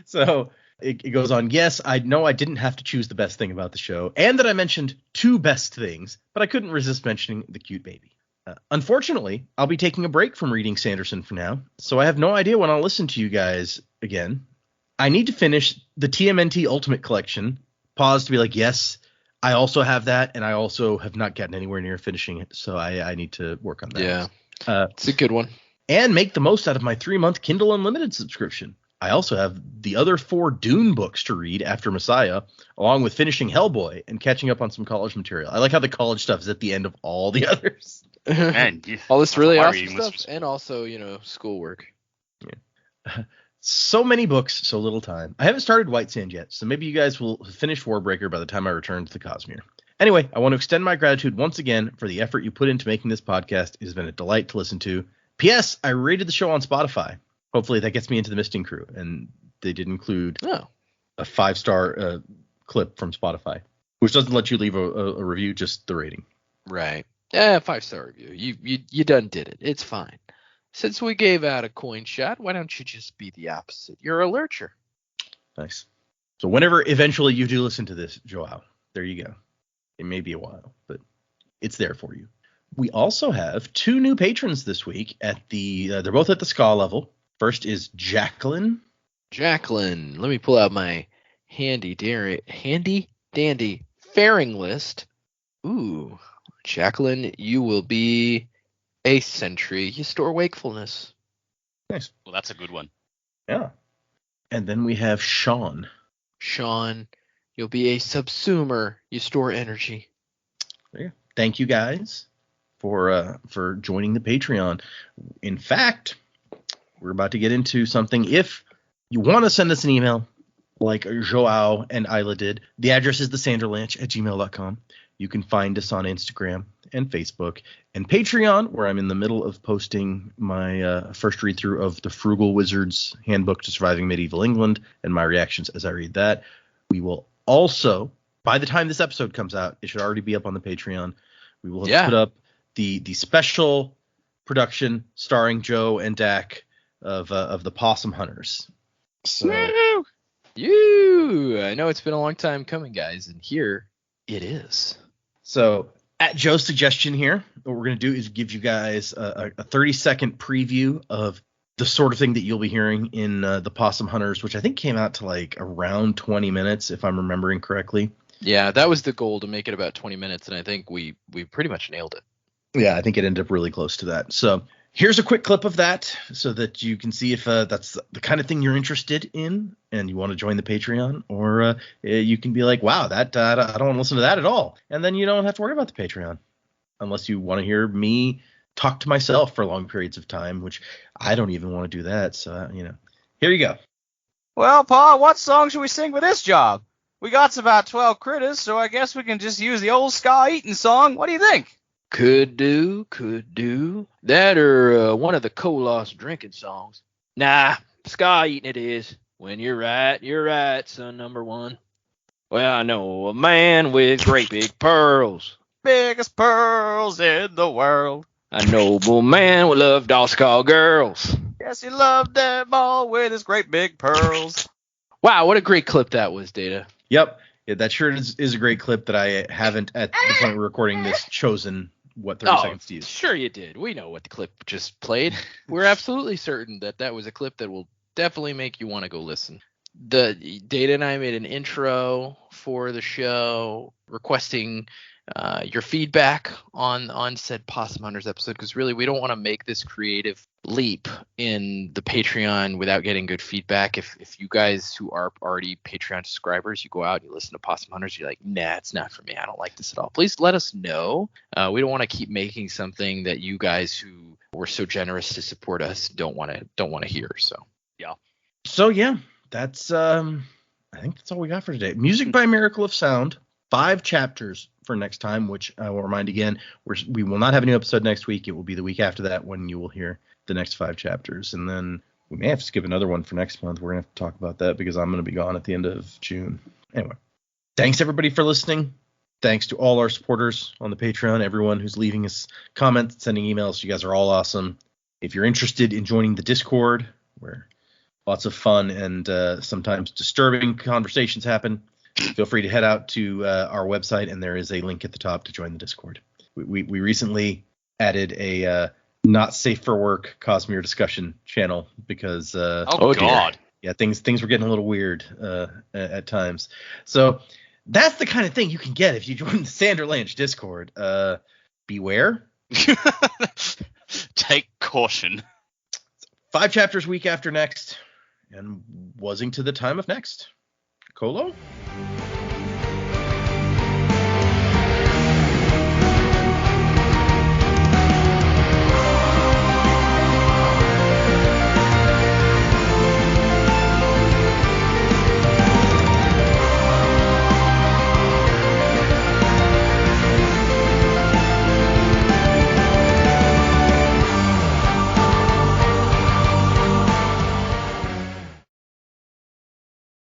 So it goes on. Yes, I know I didn't have to choose the best thing about the show, and that I mentioned 2 best things, but I couldn't resist mentioning the cute baby. Unfortunately, I'll be taking a break from reading Sanderson for now, so I have no idea when I'll listen to you guys again. I need to finish the TMNT Ultimate Collection. Pause to be like, yes, I also have that, and I also have not gotten anywhere near finishing it, so I need to work on that. Yeah, it's a good one. And make the most out of my 3-month Kindle Unlimited subscription. I also have the other 4 Dune books to read after Messiah, along with finishing Hellboy and catching up on some college material. I like how the college stuff is at the end of all the others. Man, All this really my awesome reading list stuff, was- and also, schoolwork. So many books, so little time. I haven't started White Sand yet, so maybe you guys will finish Warbreaker by the time I return to the Cosmere. Anyway, I want to extend my gratitude once again for the effort you put into making this podcast. It has been a delight to listen to. P.S. I rated the show on Spotify. Hopefully that gets me into the Misting Crew, and they did include a 5-star clip from Spotify, which doesn't let you leave a review, just the rating. Right. Yeah, 5-star review. You done did it. It's fine. Since we gave out a coin shot, why don't you just be the opposite? You're a lurcher. Nice. So whenever eventually you do listen to this, Joao, there you go. It may be a while, but it's there for you. We also have 2 new patrons this week at they're both at the ska level. First is Jacqueline. Jacqueline, let me pull out my handy dandy fairing list. Ooh, Jacqueline, you will be a century. You store wakefulness. Nice. Well, that's a good one. Yeah. And then we have Sean. Sean, you'll be a subsumer. You store energy. There you go. Thank you guys for joining the Patreon. In fact, we're about to get into something. If you want to send us an email like Joao and Isla did, the address is thesanderlanche@gmail.com. You can find us on Instagram and Facebook and Patreon, where I'm in the middle of posting my first read-through of the Frugal Wizard's Handbook to Surviving Medieval England and my reactions as I read that. We will also, by the time this episode comes out, it should already be up on the Patreon. We will have put up the special production starring Joe and Dak of the Possum Hunters. So, I know it's been a long time coming, guys, and here it is. So at Joe's suggestion here, what we're going to do is give you guys a 30-second preview of the sort of thing that you'll be hearing in the Possum Hunters, which I think came out to like around 20 minutes, if I'm remembering correctly. Yeah, that was the goal, to make it about 20 minutes, and I think we pretty much nailed it. Yeah, I think it ended up really close to that. So here's a quick clip of that so that you can see if that's the kind of thing you're interested in and you want to join the Patreon, or you can be like, wow, I don't want to listen to that at all. And then you don't have to worry about the Patreon unless you want to hear me talk to myself for long periods of time, which I don't even want to do that. So, here you go. Well, Pa, what song should we sing for this job? We got about 12 critters, so I guess we can just use the old ska eating song. What do you think? Could do. That or one of the Colos drinking songs. Nah, ska eating it is. When you're right, son number 1. Well, I know a man with great big pearls. Biggest pearls in the world. A noble man with loved all ska girls. Yes, he loved them all with his great big pearls. Wow, what a great clip that was, Data. Yep. Yeah, that sure is a great clip that I haven't, at the point we're recording this, chosen what 30 seconds to use. Sure you did. We know what the clip just played. We're absolutely certain that was a clip that will definitely make you want to go listen. The Data and I made an intro for the show requesting your feedback on said Possum Hunters episode, because really we don't want to make this creative leap in the Patreon without getting good feedback. If you guys who are already Patreon subscribers, you go out and you listen to Possum Hunters, you're like, nah, it's not for me, I don't like this at all, please let us know. We don't want to keep making something that you guys who were so generous to support us don't want to hear. So yeah, that's I think that's all we got for today. Music by Miracle of Sound, 5 chapters for next time, which I will remind again, we will not have a new episode next week. It will be the week after that when you will hear the next 5 chapters, and then we may have to skip another one for next month. We're gonna have to talk about that because I'm gonna be gone at the end of June. Anyway, thanks everybody for listening. Thanks to all our supporters on the Patreon, everyone who's leaving us comments, sending emails. You guys are all awesome. If you're interested in joining the Discord, where lots of fun and sometimes disturbing conversations happen, feel free to head out to our website, and there is a link at the top to join the Discord. We recently added a not safe for work Cosmere discussion channel because Oh God, yeah, things were getting a little weird at times. So that's the kind of thing you can get if you join the Sanderlanche Discord. Beware. Take caution. 5 chapters week after next, and wasing to the time of next. Colo?